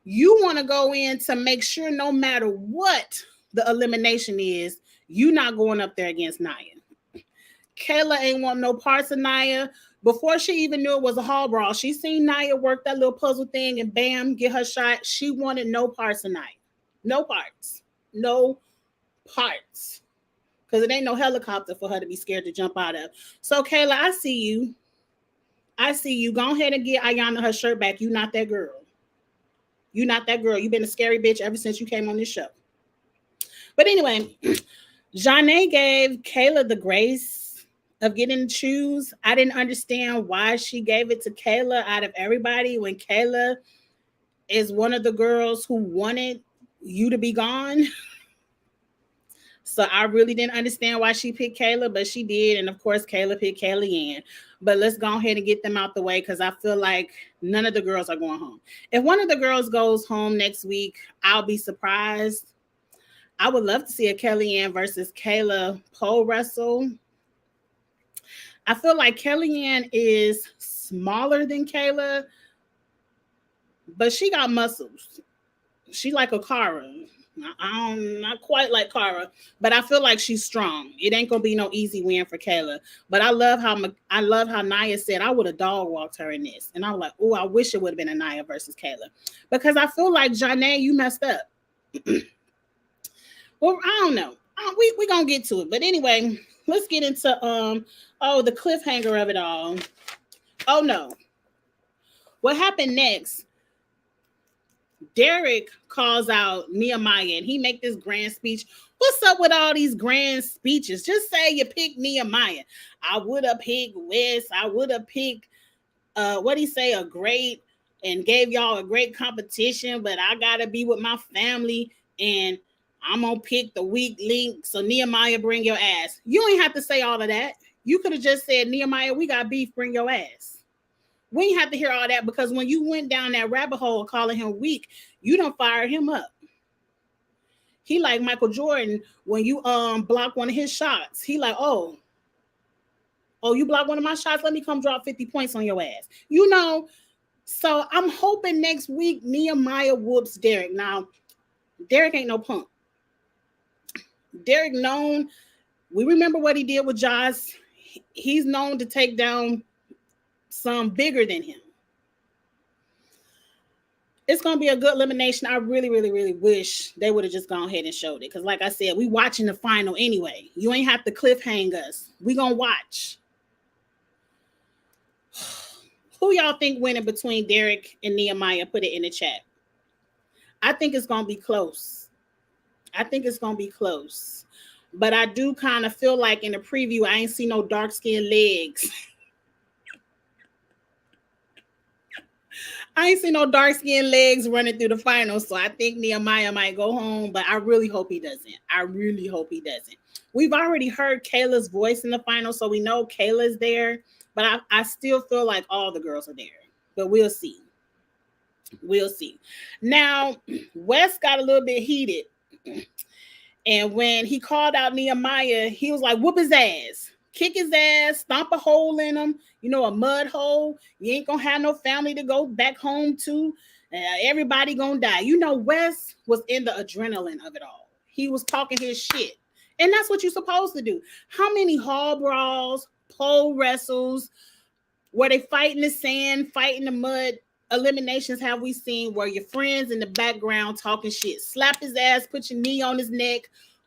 You want to go in to make sure no matter what the elimination is, you not going up there against Nia. Kayla ain't want no parts of Nia. Before she even knew it was a hall brawl, she seen Nia work that little puzzle thing and bam, get her shot. She wanted no parts of Nia. No parts. No parts. Because it ain't no helicopter for her to be scared to jump out of. So, Kayla, I see you. I see you. Go ahead and get Ayana her shirt back. You not that girl. You not that girl. You been a scary bitch ever since you came on this show. But anyway, Janae gave Kayla the grace of getting to choose. I didn't understand why she gave it to Kayla out of everybody when Kayla is one of the girls who wanted you to be gone. So I really didn't understand why she picked Kayla, but she did. And of course, Kayla picked Kellyanne. But let's go ahead and get them out the way because I feel like none of the girls are going home. If one of the girls goes home next week, I'll be surprised. I would love to see a Kellyanne versus Kayla pole wrestle. I feel like Kellyanne is smaller than Kayla, but she got muscles. She like a Cara. I'm not quite like Cara, but I feel like she's strong. It ain't gonna be no easy win for Kayla. But I love how Nia said I would have dog walked her in this, and I was like, oh, I wish it would have been a Nia versus Kayla because I feel like Janae, you messed up. Well, I don't know. We gonna get to it, but anyway, let's get into the cliffhanger of it all. Oh no, what happened next? Derek calls out Nehemiah and he make this grand speech. What's up with all these grand speeches? Just say you picked Nehemiah. I would have picked Wes. I would have picked a great and gave y'all a great competition, but I gotta be with my family and I'm gonna pick the weak link. So Nehemiah, bring your ass. You ain't have to say all of that. You could have just said, Nehemiah, we got beef, bring your ass. We ain't have to hear all that because when you went down that rabbit hole calling him weak, you done fired him up. He like Michael Jordan when you block one of his shots. He like, oh, you blocked one of my shots? Let me come drop 50 points on your ass. So I'm hoping next week Nehemiah whoops Derek. Now, Derek ain't no punk. Derek we remember what he did with Josh. He's known to take down some bigger than him. It's going to be a good elimination. I really, really, really wish they would have just gone ahead and showed it. Because like I said, we watching the final anyway. You ain't have to cliffhang us. We going to watch. Who y'all think winning between Derek and Nehemiah? Put it in the chat. I think it's going to be close. But I do kind of feel like in the preview, I ain't see no dark-skinned legs. I ain't seen no dark-skinned legs running through the finals, so I think Nehemiah might go home, but I really hope he doesn't. We've already heard Kayla's voice in the final, so we know Kayla's there, but I still feel like all the girls are there, but we'll see. Now, Wes got a little bit heated, and when he called out Nehemiah, he was like, whoop his ass. Kick his ass, stomp a hole in him, a mud hole. You ain't gonna have no family to go back home to. Everybody gonna die. Wes was in the adrenaline of it all. He was talking his shit. And that's what you're supposed to do. How many hall brawls, pole wrestles, where they fight in the sand, fight in the mud, eliminations have we seen where your friends in the background talking shit, slap his ass, put your knee on his neck,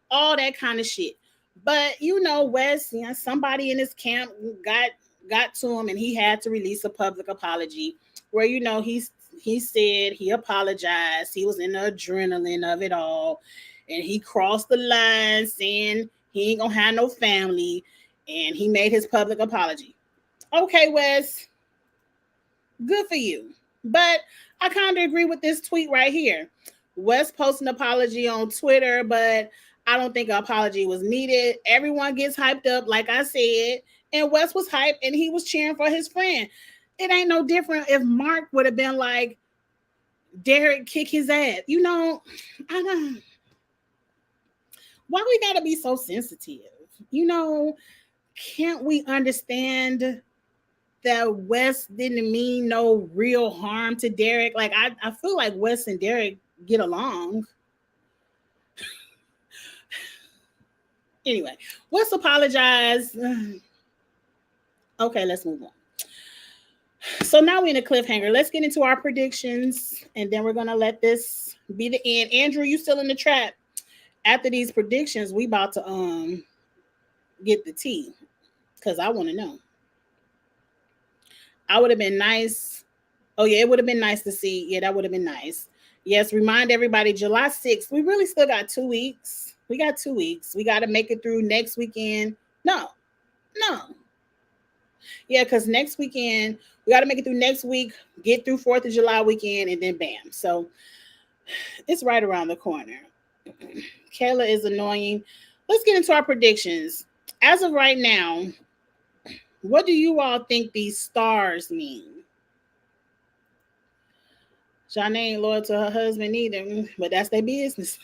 all that kind of shit. But Wes, somebody in his camp got to him and he had to release a public apology where he said he apologized. He was in the adrenaline of it all. And he crossed the line saying he ain't gonna have no family. And he made his public apology. Okay, Wes, good for you. But I kind of agree with this tweet right here. Wes posted an apology on Twitter, but I don't think an apology was needed. Everyone gets hyped up, like I said, and Wes was hyped and he was cheering for his friend. It ain't no different if Mark would have been like, Derek, kick his ass. I don't. Why we gotta be so sensitive? Can't we understand that Wes didn't mean no real harm to Derek? Like, I feel like Wes and Derek get along. Anyway, Wes apologized. Okay, let's move on. So now we're in a cliffhanger. Let's get into our predictions, and then we're gonna let this be the end. Andrew, you still in the trap? After these predictions, we about to get the tea because I want to know. I would have been nice. Oh yeah, it would have been nice to see. Yeah, that would have been nice. Yes, remind everybody, July 6th. We really still got 2 weeks. We got 2 weeks. We got to make it through next weekend. No. Yeah, because next weekend, we got to make it through next week, get through 4th of July weekend, and then bam. So it's right around the corner. Kayla is annoying. Let's get into our predictions. As of right now, what do you all think these stars mean? Janae ain't loyal to her husband either, but that's their business.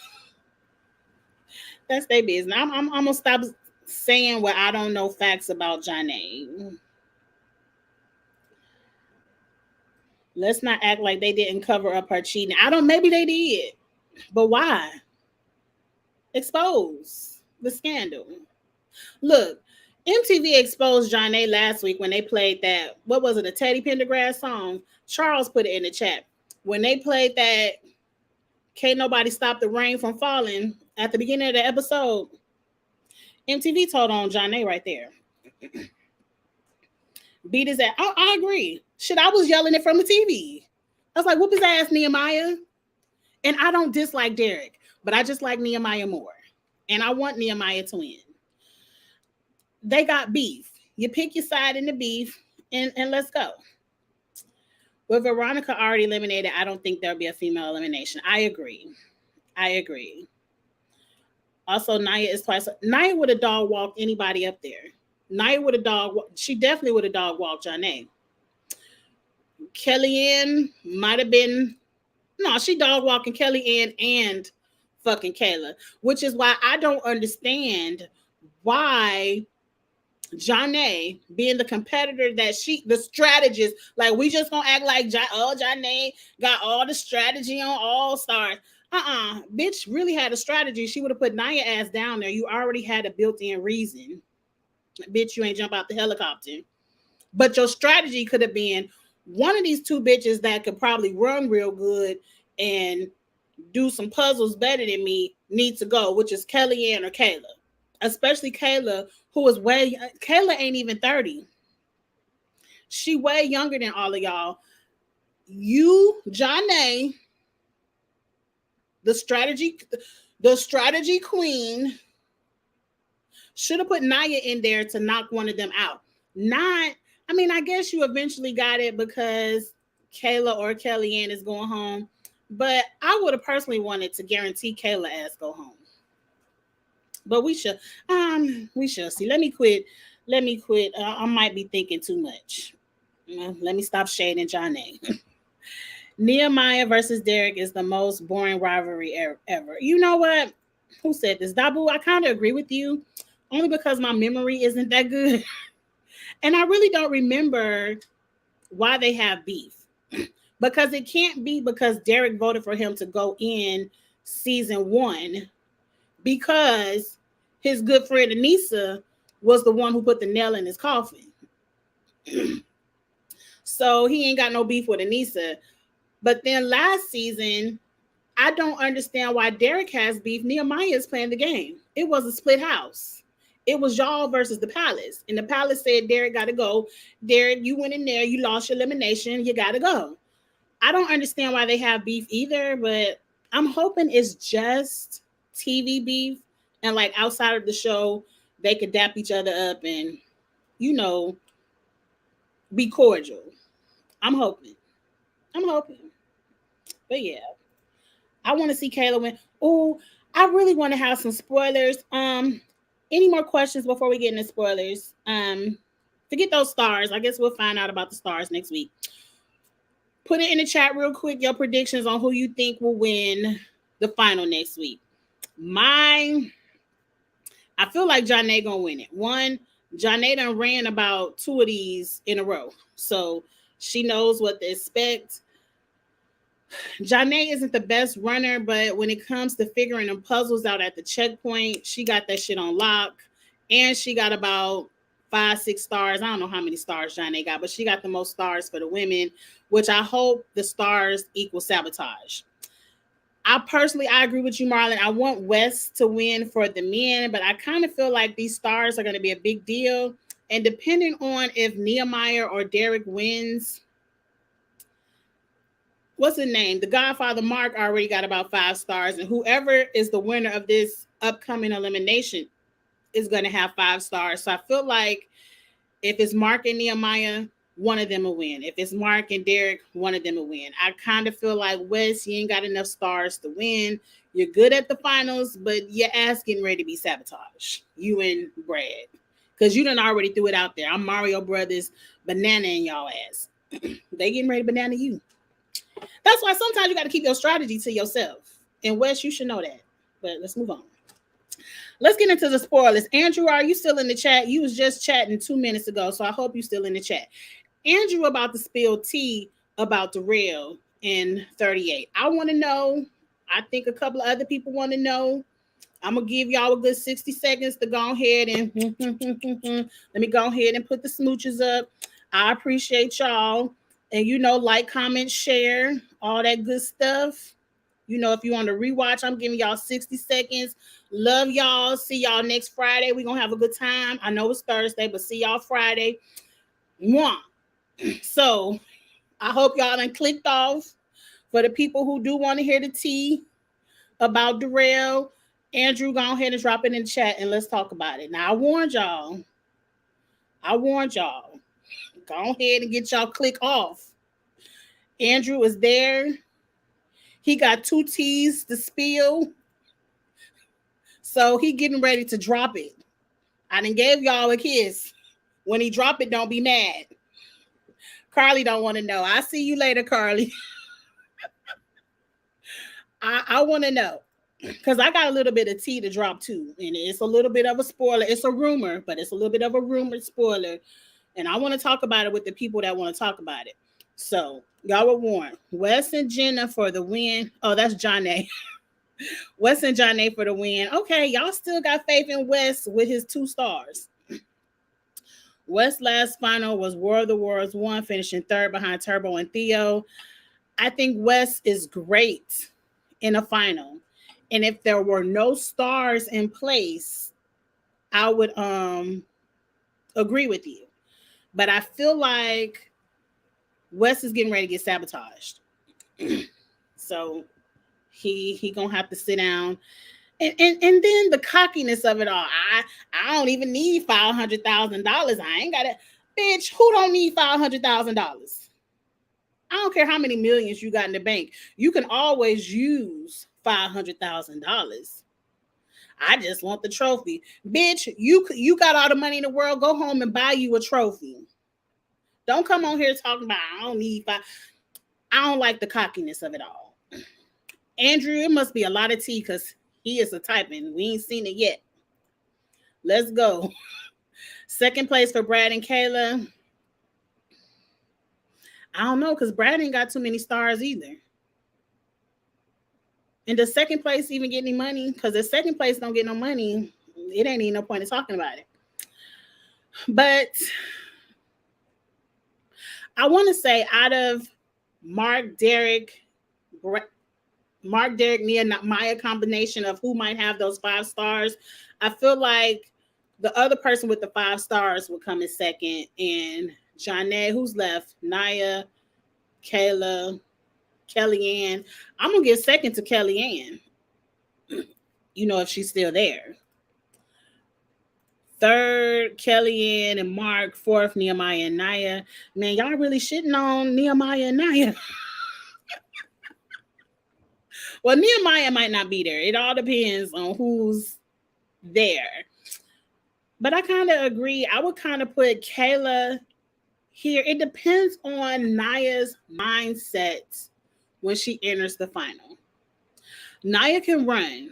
That's their business. I'm gonna stop saying what I don't know facts about Janae. Let's not act like they didn't cover up her cheating. Maybe they did, but why? Expose the scandal. Look, MTV exposed Janae last week when they played that, what was it, a Teddy Pendergrass song? Charles put it in the chat. When they played that Can't Nobody Stop the Rain from Falling at the beginning of the episode, MTV told on Janae right there. Beat his ass. I agree. Shit, I was yelling it from the TV. I was like, whoop his ass, Nehemiah. And I don't dislike Derek, but I just like Nehemiah more. And I want Nehemiah to win. They got beef. You pick your side in the beef and let's go. With Veronica already eliminated, I don't think there'll be a female elimination. I agree. Also, Nia is twice. Nia would have dog walked anybody up there. Nia would have she definitely would have dog walked Janae. Kellyanne might have been, no, she dog walking Kellyanne and fucking Kayla, which is why I don't understand why Janae, being the competitor that the strategist, like we just gonna act like Janae got all the strategy on All Stars. Bitch really had a strategy. She would have put Nia ass down there. You already had a built-in reason. Bitch, you ain't jump out the helicopter. But your strategy could have been one of these two bitches that could probably run real good and do some puzzles better than me need to go, which is Kellyanne or Kayla. Especially Kayla, who is Kayla ain't even 30. She way younger than all of y'all. You, Janae, the strategy queen, should have put Nia in there to knock one of them out. I guess you eventually got it because Kayla or Kellyanne is going home. But I would have personally wanted to guarantee Kayla ass go home. But we shall see. Let me quit. I might be thinking too much. Let me stop shading Janae. Nehemiah versus Derek is the most boring rivalry ever. You know what? Who said this? Dabu, I kind of agree with you. Only because my memory isn't that good. And I really don't remember why they have beef. Because it can't be because Derek voted for him to go in season 1 because his good friend Anissa was the one who put the nail in his coffin. So he ain't got no beef with Anissa. But then last season, I don't understand why Derek has beef. Nehemiah is playing the game. It was a split house. It was y'all versus the Palace. And the Palace said Derek got to go. Derek, you went in there. You lost your elimination. You got to go. I don't understand why they have beef either, but I'm hoping it's just TV beef. And like outside of the show, they could dap each other up and, you know, be cordial. I'm hoping. But yeah, I want to see Kayla win. Oh, I really want to have some spoilers. Any more questions before we get into spoilers? Forget those stars. I guess we'll find out about the stars next week. Put it in the chat real quick, your predictions on who you think will win the final next week. I feel like Janae gonna win it. One, Janae done ran about 2 of these in a row. So she knows what to expect. Janae isn't the best runner, but when it comes to figuring the puzzles out at the checkpoint, she got that shit on lock. And she got about 5-6 stars. I don't know how many stars Janae got, but she got the most stars for the women, which I hope the stars equal sabotage. I agree with you, Marlon. I want Wes to win for the men, but I kind of feel like these stars are going to be a big deal. And depending on if Nehemiah or Derek wins, what's his name? The Godfather Mark already got about 5 stars. And whoever is the winner of this upcoming elimination is going to have 5 stars. So I feel like if it's Mark and Nehemiah, one of them will win. If it's Mark and Derek, one of them will win. I kind of feel like Wes, you ain't got enough stars to win. You're good at the finals, but your ass getting ready to be sabotaged. You and Brad. Because you done already threw it out there. I'm Mario Brothers banana in y'all ass. They getting ready to banana you. That's why sometimes you got to keep your strategy to yourself. And Wes, you should know that. But let's move on. Let's get into the spoilers. Andrew, are you still in the chat? You was just chatting 2 minutes ago, so I hope you're still in the chat. Andrew about to spill tea about Darrell in 38. I want to know. I think a couple of other people want to know. I'm going to give y'all a good 60 seconds to go ahead and let me go ahead and put the smooches up. I appreciate y'all. And, you know, like, comment, share, all that good stuff. You know, if you want to rewatch, I'm giving y'all 60 seconds. Love y'all. See y'all next Friday. We're going to have a good time. I know it's Thursday, but see y'all Friday. Mwah. So I hope y'all done clicked off. For the people who do want to hear the tea about Darrell, Andrew, go ahead and drop it in the chat and let's talk about it. Now, I warned y'all. Go ahead and get y'all click off. Andrew is there. He got 2 teas to spill. So he getting ready to drop it. I done gave y'all a kiss. When he drop it, don't be mad. Carly don't want to know. I'll see you later, Carly. I want to know. Because I got a little bit of tea to drop too. And it's a little bit of a spoiler. It's a rumor, but it's a little bit of a rumored spoiler. And I want to talk about it with the people that want to talk about it. So, y'all were warned. Wes and Jenna for the win. Oh, that's Janae. Wes and Janae for the win. Okay, y'all still got faith in Wes with his 2 stars. Wes' last final was War of the Worlds 1, finishing 3rd behind Turbo and Theo. I think Wes is great in a final. And if there were no stars in place, I would agree with you. But I feel like Wes is getting ready to get sabotaged. So he gonna have to sit down. And then the cockiness of it all. I don't even need $500,000. I ain't got it. Bitch, who don't need $500,000? I don't care how many millions you got in the bank. You can always use $500,000. I just want the trophy. Bitch, you got all the money in the world. Go home and buy you a trophy. Don't come on here talking about I don't need I don't like the cockiness of it all. Andrew, it must be a lot of tea because he is a type and we ain't seen it yet. Let's go. Second place for Brad and Kayla. I don't know because Brad ain't got too many stars either. And does second place even get any money? Because if second place don't get no money, it ain't even no point in talking about it. But I want to say out of Mark, Derek, Nia, Maya combination of who might have those 5 stars, I feel like the other person with the 5 stars will come in second. And Janae, who's left? Nia, Kayla, Kellyanne. I'm going to give second to Kellyanne. If she's still there. Third, Kellyanne and Mark. Fourth, Nehemiah and Nia. Man, y'all really shitting on Nehemiah and Nia. Well, Nehemiah might not be there. It all depends on who's there. But I kind of agree. I would kind of put Kayla here. It depends on Nia's mindset when she enters the final. Nia can run.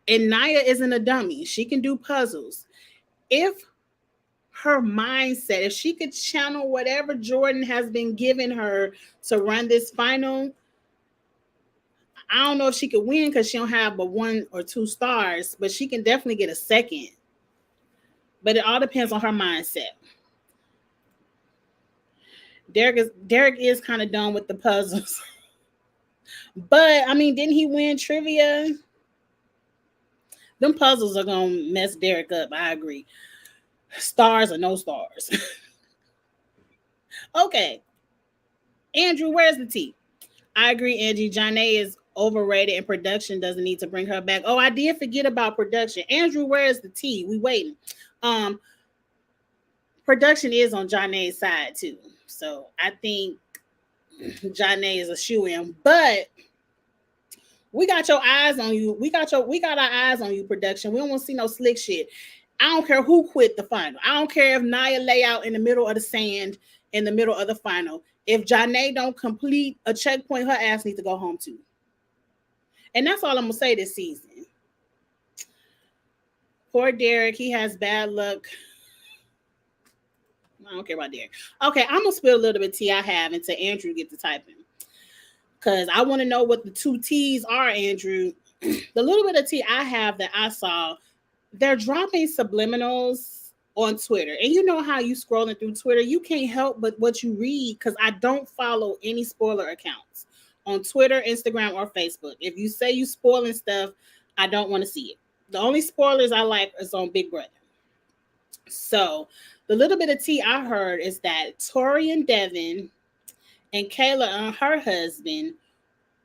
And Nia isn't a dummy. She can do puzzles. If her mindset, if she could channel whatever Jordan has been giving her to run this final, I don't know if she could win because she don't have but 1 or 2 stars, but she can definitely get a second. But it all depends on her mindset. Derek is kind of done with the puzzles. But, I mean, didn't he win trivia? Them puzzles are going to mess Derek up. I agree. Stars or no stars. Okay. Andrew, where's the tea? I agree, Angie. Janae is overrated and production doesn't need to bring her back. Oh, I did forget about production. Andrew, where's the tea? We waiting. Production is on Janae's side too. So I think Janae is a shoo-in. But we got your eyes on you. We got our eyes on you, production. We don't want to see no slick shit. I don't care who quit the final. I don't care if Nia lay out in the middle of the sand in the middle of the final. If Janae don't complete a checkpoint, her ass needs to go home too. And that's all I'm going to say this season. Poor Derek. He has bad luck. I don't care about Derek. Okay, I'm going to spill a little bit of tea I have until Andrew gets to typing. Because I want to know what the 2 T's are, Andrew. The little bit of tea I have that I saw, they're dropping subliminals on Twitter. And you know how you scrolling through Twitter, you can't help but what you read because I don't follow any spoiler accounts on Twitter, Instagram, or Facebook. If you say you spoiling stuff, I don't want to see it. The only spoilers I like is on Big Brother. So the little bit of tea I heard is that Tori and Devin and Kayla and her husband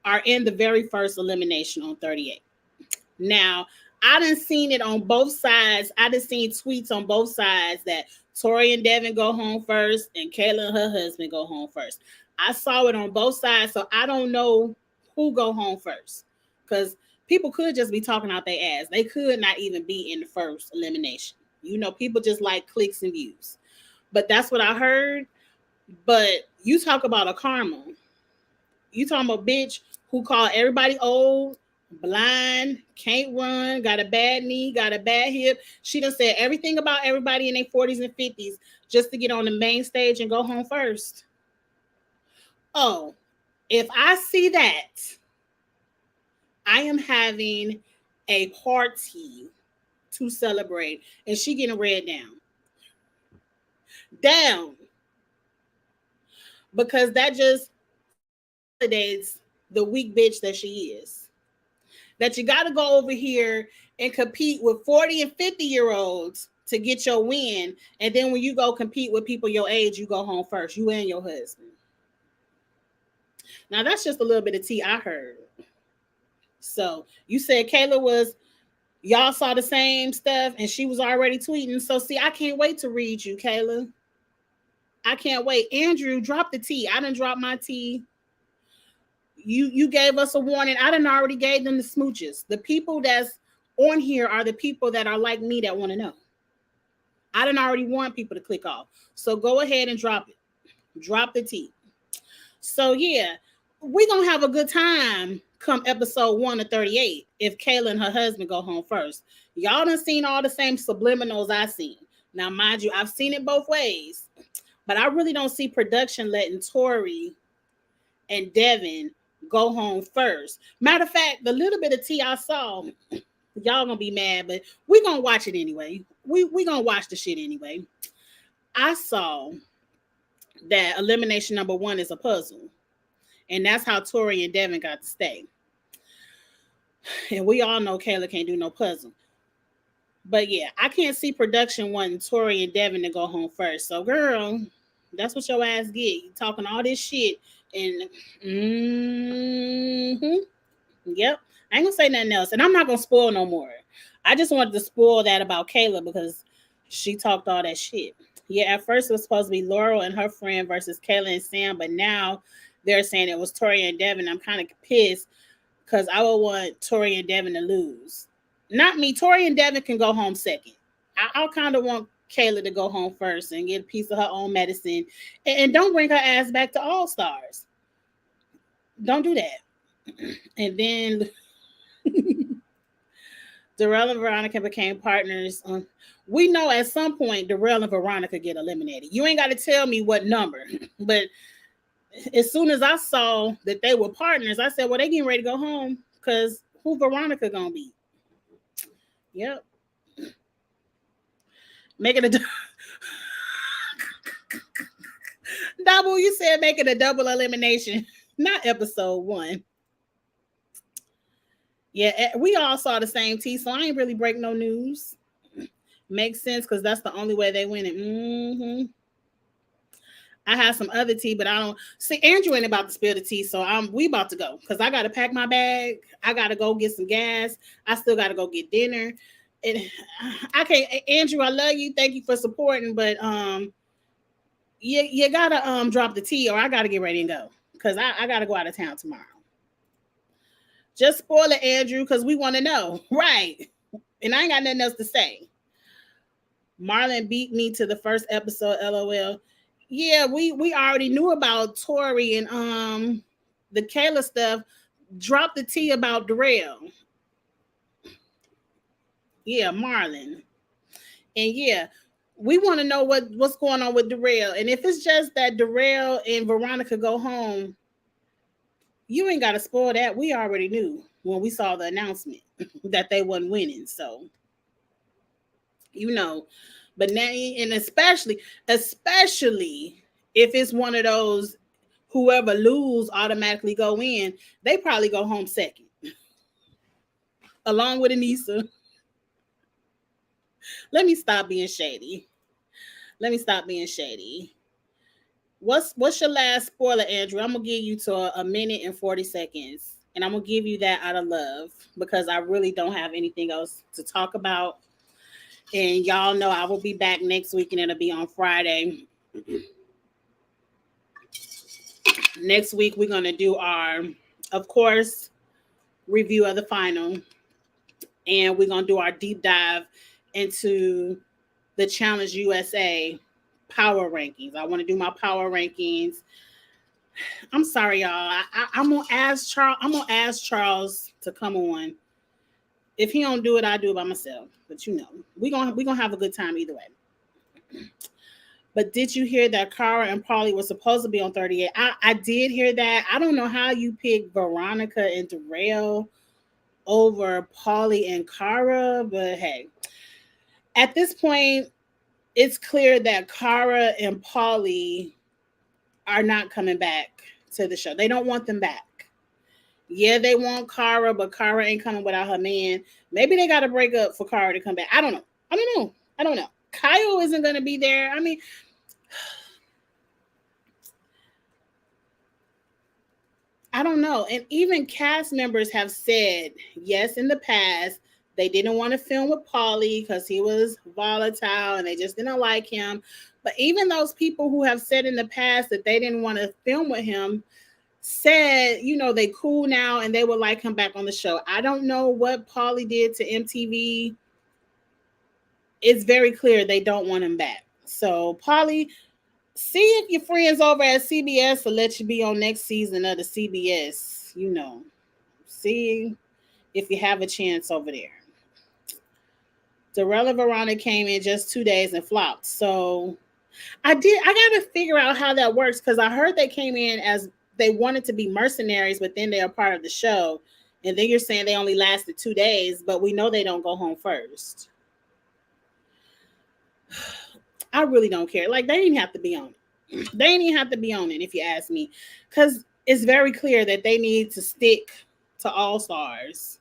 are in the very first elimination on 38. Now, I done seen it on both sides. I done seen tweets on both sides that Tori and Devin go home first and Kayla and her husband go home first. I saw it on both sides, so I don't know who go home first because people could just be talking out their ass. They could not even be in the first elimination. People just like clicks and views. But that's what I heard. But you talk about a karma. You talking about a bitch who called everybody old, blind, can't run, got a bad knee, got a bad hip. She done said everything about everybody in their 40s and 50s just to get on the main stage and go home first. Oh, if I see that, I am having a party to celebrate. And she getting read down. Down. Because that just validates the weak bitch that she is. That you got to go over here and compete with 40 and 50-year-olds to get your win. And then when you go compete with people your age, you go home first. You and your husband. Now, that's just a little bit of tea I heard. So you said Kayla y'all saw the same stuff and she was already tweeting. So see, I can't wait to read you, Kayla. I can't wait. Andrew, drop the tea. I done dropped my tea. You gave us a warning. I done already gave them the smooches. The people that's on here are the people that are like me that want to know. I done already want people to click off. So go ahead and drop it. Drop the tea. So yeah, we're going to have a good time come episode 1 of 38 if Kayla and her husband go home first. Y'all done seen all the same subliminals I seen. Now, mind you, I've seen it both ways. But I really don't see production letting Tori and Devin go home first. Matter of fact, the little bit of tea I saw, Y'all gonna be mad, but we gonna watch it anyway. We gonna watch the shit anyway. I saw that elimination number 1 is a puzzle, and that's how Tori and Devin got to stay. And we all know Kayla can't do no puzzle. But yeah, I can't see production wanting Tori and Devin to go home first. So, girl, that's what your ass get. You talking all this shit and yep. I ain't gonna say nothing else, and I'm not gonna spoil no more. I just wanted to spoil that about Kayla because she talked all that shit. Yeah, at first it was supposed to be Laurel and her friend versus Kayla and Sam, but now they're saying it was Tori and Devin. I'm kind of pissed because I would want Tori and Devin to lose. Not me. Tori and Devin can go home second. I'll kind of want Kayla to go home first and get a piece of her own medicine. And don't bring her ass back to All Stars. Don't do that. And then Darrell and Veronica became partners. We know at some point Darrell and Veronica get eliminated. You ain't got to tell me what number. But as soon as I saw that they were partners, I said, well, they getting ready to go home because who Veronica going to be? Yep. Make it a double. You said make it a double elimination, not episode 1. Yeah, we all saw the same tea, so I ain't really break no news. Makes sense because that's the only way they win it. I have some other tea, but I don't see Andrew ain't about to spill the tea, so we about to go because I got to pack my bag. I got to go get some gas. I still got to go get dinner. And I can't, Andrew, I love you. Thank you for supporting, but you gotta drop the tea or I gotta get ready and go because I gotta go out of town tomorrow. Just spoil it, Andrew, because we want to know. Right. And I ain't got nothing else to say. Marlon beat me to the first episode, LOL. Yeah, we already knew about Tori and the Kayla stuff. Drop the tea about Darrell. Yeah, Marlon. And yeah, we want to know what's going on with Darrell. And if it's just that Darrell and Veronica go home, you ain't got to spoil that. We already knew when we saw the announcement that they wasn't winning. So, you know, but now, and especially if it's one of those whoever lose automatically go in, they probably go home second. Along with Anissa. Let me stop being shady. What's your last spoiler, Andrew? I'm gonna give you to a minute and 40 seconds, and I'm gonna give you that out of love because I really don't have anything else to talk about. And y'all know I will be back next week, and it'll be on Friday. Next week we're gonna do our, of course, review of the final, and we're gonna do our deep dive into the Challenge USA power rankings. I want to do my power rankings. I'm sorry, y'all. I'm gonna ask Charles to come on. If he don't do it, I do it by myself. But you know, we're gonna have a good time either way. But did you hear that Cara and Paulie were supposed to be on 38? I did hear that. I don't know how you pick Veronica and Darrell over Paulie and Cara, but hey, at this point, it's clear that Cara and Paulie are not coming back to the show. They don't want them back. Yeah, they want Cara, but Cara ain't coming without her man. Maybe they got to break up for Cara to come back. I don't know. Kyle isn't going to be there. I mean, I don't know. And even cast members have said, yes, in the past, they didn't want to film with Paulie because he was volatile and they just didn't like him. But even those people who have said in the past that they didn't want to film with him said, you know, they cool now and they would like him back on the show. I don't know what Paulie did to MTV. It's very clear they don't want him back. So, Paulie, see if your friends over at CBS will let you be on next season of the CBS, you know. See if you have a chance over there. Darrell and Veronica came in just 2 days and flopped. So I got to figure out how that works because I heard they came in as they wanted to be mercenaries, but then they are part of the show. And then you're saying they only lasted 2 days, but we know they don't go home first. I really don't care. Like, they didn't have to be on it. They didn't even have to be on it, if you ask me. Because it's very clear that they need to stick to All Stars.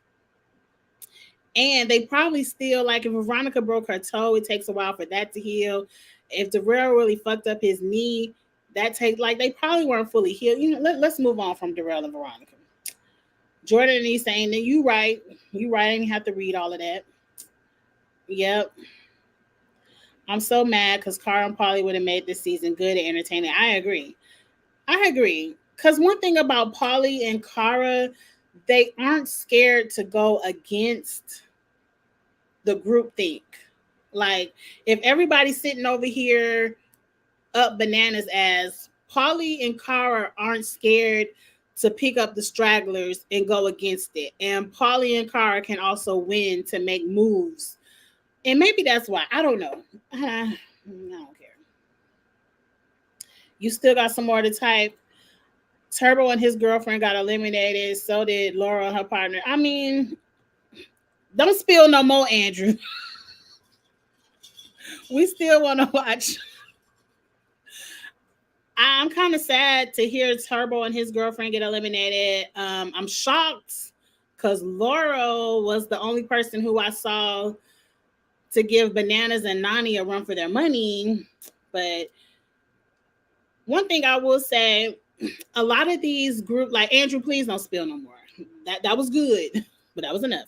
And they probably still, like, if Veronica broke her toe, it takes a while for that to heal. If Darrell really fucked up his knee, that takes, like, they probably weren't fully healed. You know, let's move on from Darrell and Veronica. Jordan and he's saying that you right. You right. I didn't have to read all of that. Yep. I'm so mad because Cara and Pauly would have made this season good and entertaining. I agree. Because one thing about Pauly and Cara, they aren't scared to go against the group think. Like, if everybody's sitting over here up bananas ass, Pauly and Cara aren't scared to pick up the stragglers and go against it. And Pauly and Cara can also win to make moves. And maybe that's why. I don't know. I don't care. You still got some more to type. Turbo and his girlfriend got eliminated. So did Laura and her partner. I mean, don't spill no more, Andrew. We still want to watch. I'm kind of sad to hear Turbo and his girlfriend get eliminated. I'm shocked because Laura was the only person who I saw to give Bananas and Nany a run for their money. But one thing I will say, a lot of these groups, like Andrew, please don't spill no more. That was good, but that was enough.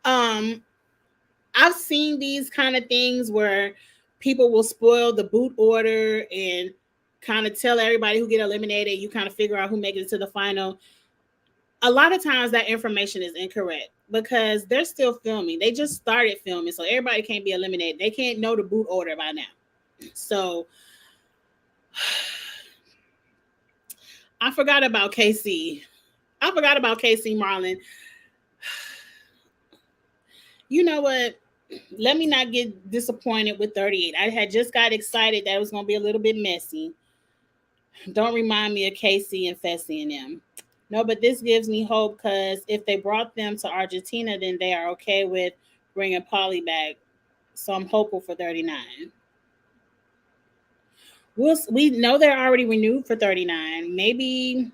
I've seen these kind of things where people will spoil the boot order and kind of tell everybody who get eliminated. You kind of figure out who makes it to the final. A lot of times that information is incorrect because they're still filming. They just started filming, so everybody can't be eliminated. They can't know the boot order by now. So I forgot about KC. Marlon. You know what? Let me not get disappointed with 38. I had just got excited that it was going to be a little bit messy. Don't remind me of Casey and Fessy and them. No, but this gives me hope because if they brought them to Argentina, then they are okay with bringing Pauly back. So I'm hopeful for 39. We know they're already renewed for 39. Maybe,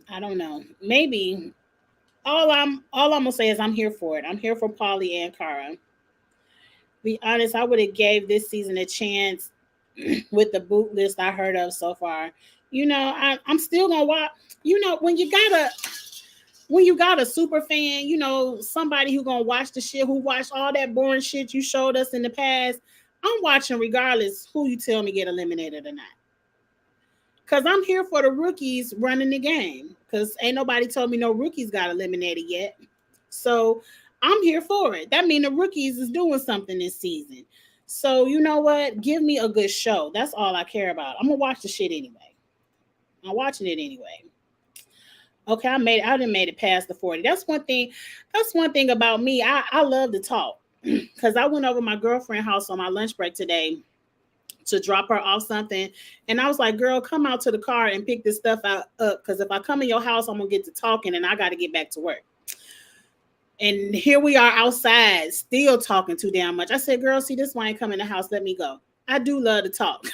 I don't know. Maybe all I'm gonna say is I'm here for it. I'm here for Pauly and Cara. Be honest, I would have gave this season a chance with the boot list I heard of so far. You know, I'm still gonna watch. You know, when you got a super fan, you know, somebody who gonna watch the shit, who watched all that boring shit you showed us in the past, I'm watching regardless who you tell me get eliminated or not. Because I'm here for the rookies running the game. Because ain't nobody told me no rookies got eliminated yet. So I'm here for it. That means the rookies is doing something this season. So you know what? Give me a good show. That's all I care about. I'm going to watch the shit anyway. I'm watching it anyway. Okay, I done made it past the 40. That's one thing about me. I love to talk. Because I went over my girlfriend's house on my lunch break today to drop her off something. And I was like, girl, come out to the car and pick this stuff up. Because if I come in your house, I'm going to get to talking and I got to get back to work. And here we are outside still talking too damn much. I said, girl, see, this why I ain't come in the house. Let me go. I do love to talk.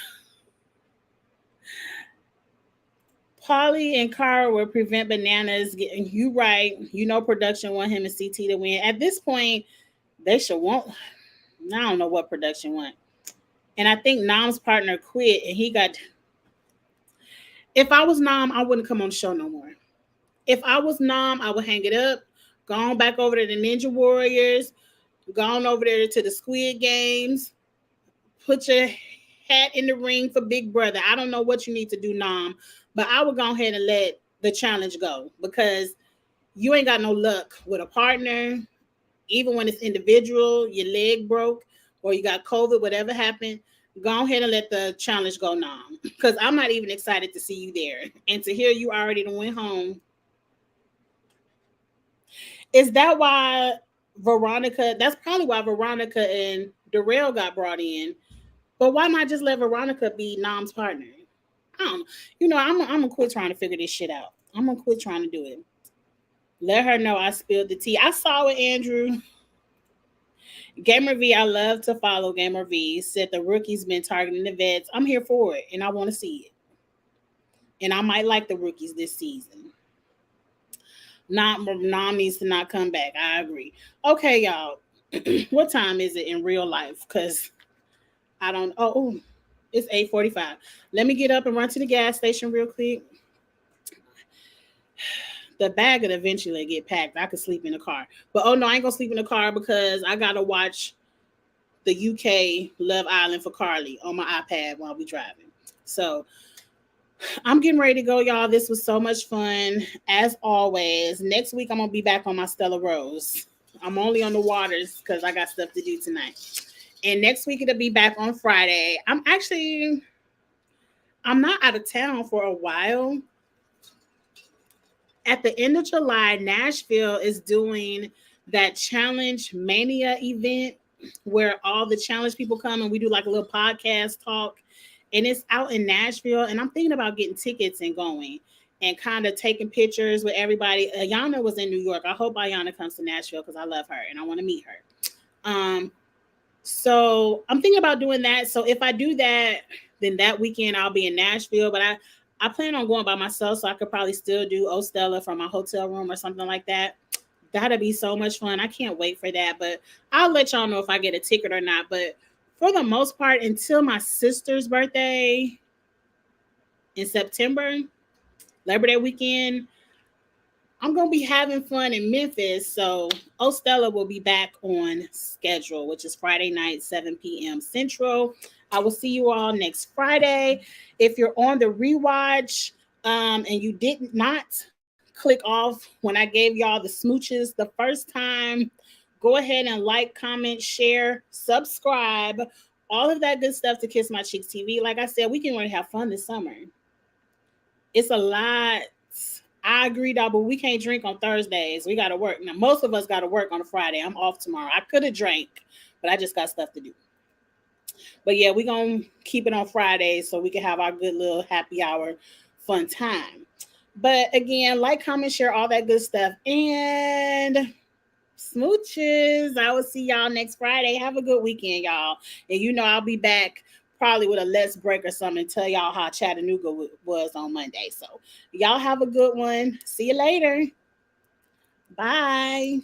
Pauly and Cara will prevent Bananas getting you right. You know, production want him and CT to win. At this point, they should want. I don't know what production want. And I think Nam's partner quit and he got. If I was Nam, I wouldn't come on the show no more. If I was Nam, I would hang it up, go on back over to the Ninja Warriors, go on over there to the Squid Games, put your hat in the ring for Big Brother. I don't know what you need to do, Nam, but I would go ahead and let the challenge go because you ain't got no luck with a partner. Even when it's individual, your leg broke or you got COVID, whatever happened, go ahead and let the challenge go, Nam, because I'm not even excited to see you there. And to hear you already went home. Is that why Veronica, that's probably why Veronica and Darrell got brought in. But why not just let Veronica be Nam's partner? I don't know. You know, I'm going to quit trying to figure this shit out. I'm going to quit trying to do it. Let her know I spilled the tea. I saw it, Andrew. Gamer V, I love to follow Gamer V. Said the rookies been targeting the vets. I'm here for it, and I want to see it. And I might like the rookies this season. Not Nom needs to not come back. I agree. Okay, y'all. What time is it in real life? Because I don't. Oh, it's 8:45. Let me get up and run to the gas station real quick. The bag would eventually get packed. I could sleep in the car, but oh no, I ain't gonna sleep in the car because I gotta watch the UK Love Island for Carly on my iPad while we driving. So I'm getting ready to go, y'all. This was so much fun. As always, next week I'm going to be back on my Stella Rose. I'm only on the waters because I got stuff to do tonight. And next week it'll be back on Friday. I'm not out of town for a while. At the end of July, Nashville is doing that Challenge Mania event where all the challenge people come and we do like a little podcast talk. And it's out in Nashville. And I'm thinking about getting tickets and going and kind of taking pictures with everybody. Ayana was in New York. I hope Ayana comes to Nashville because I love her and I want to meet her. So I'm thinking about doing that. So if I do that, then that weekend I'll be in Nashville. But I plan on going by myself, so I could probably still do Ostella from my hotel room or something like that. That'll be so much fun. I can't wait for that. But I'll let y'all know if I get a ticket or not. But for the most part, until my sister's birthday in September, Labor Day weekend, I'm going to be having fun in Memphis. So Ostella will be back on schedule, which is Friday night, 7 p.m. Central. I will see you all next Friday. If you're on the rewatch and you did not click off when I gave y'all the smooches the first time, go ahead and like, comment, share, subscribe, all of that good stuff to Kiss My Cheeks TV. Like I said, we can really have fun this summer. It's a lot. I agree, though, but we can't drink on Thursdays. We got to work. Now, most of us got to work on a Friday. I'm off tomorrow. I could have drank, but I just got stuff to do. But yeah, we're going to keep it on Fridays so we can have our good little happy hour fun time. But again, like, comment, share, all that good stuff. And smooches. I will see y'all next Friday. Have a good weekend, y'all. And you know I'll be back probably with a Let's Break or something, tell y'all how Chattanooga was on Monday. So y'all have a good one. See you later. Bye.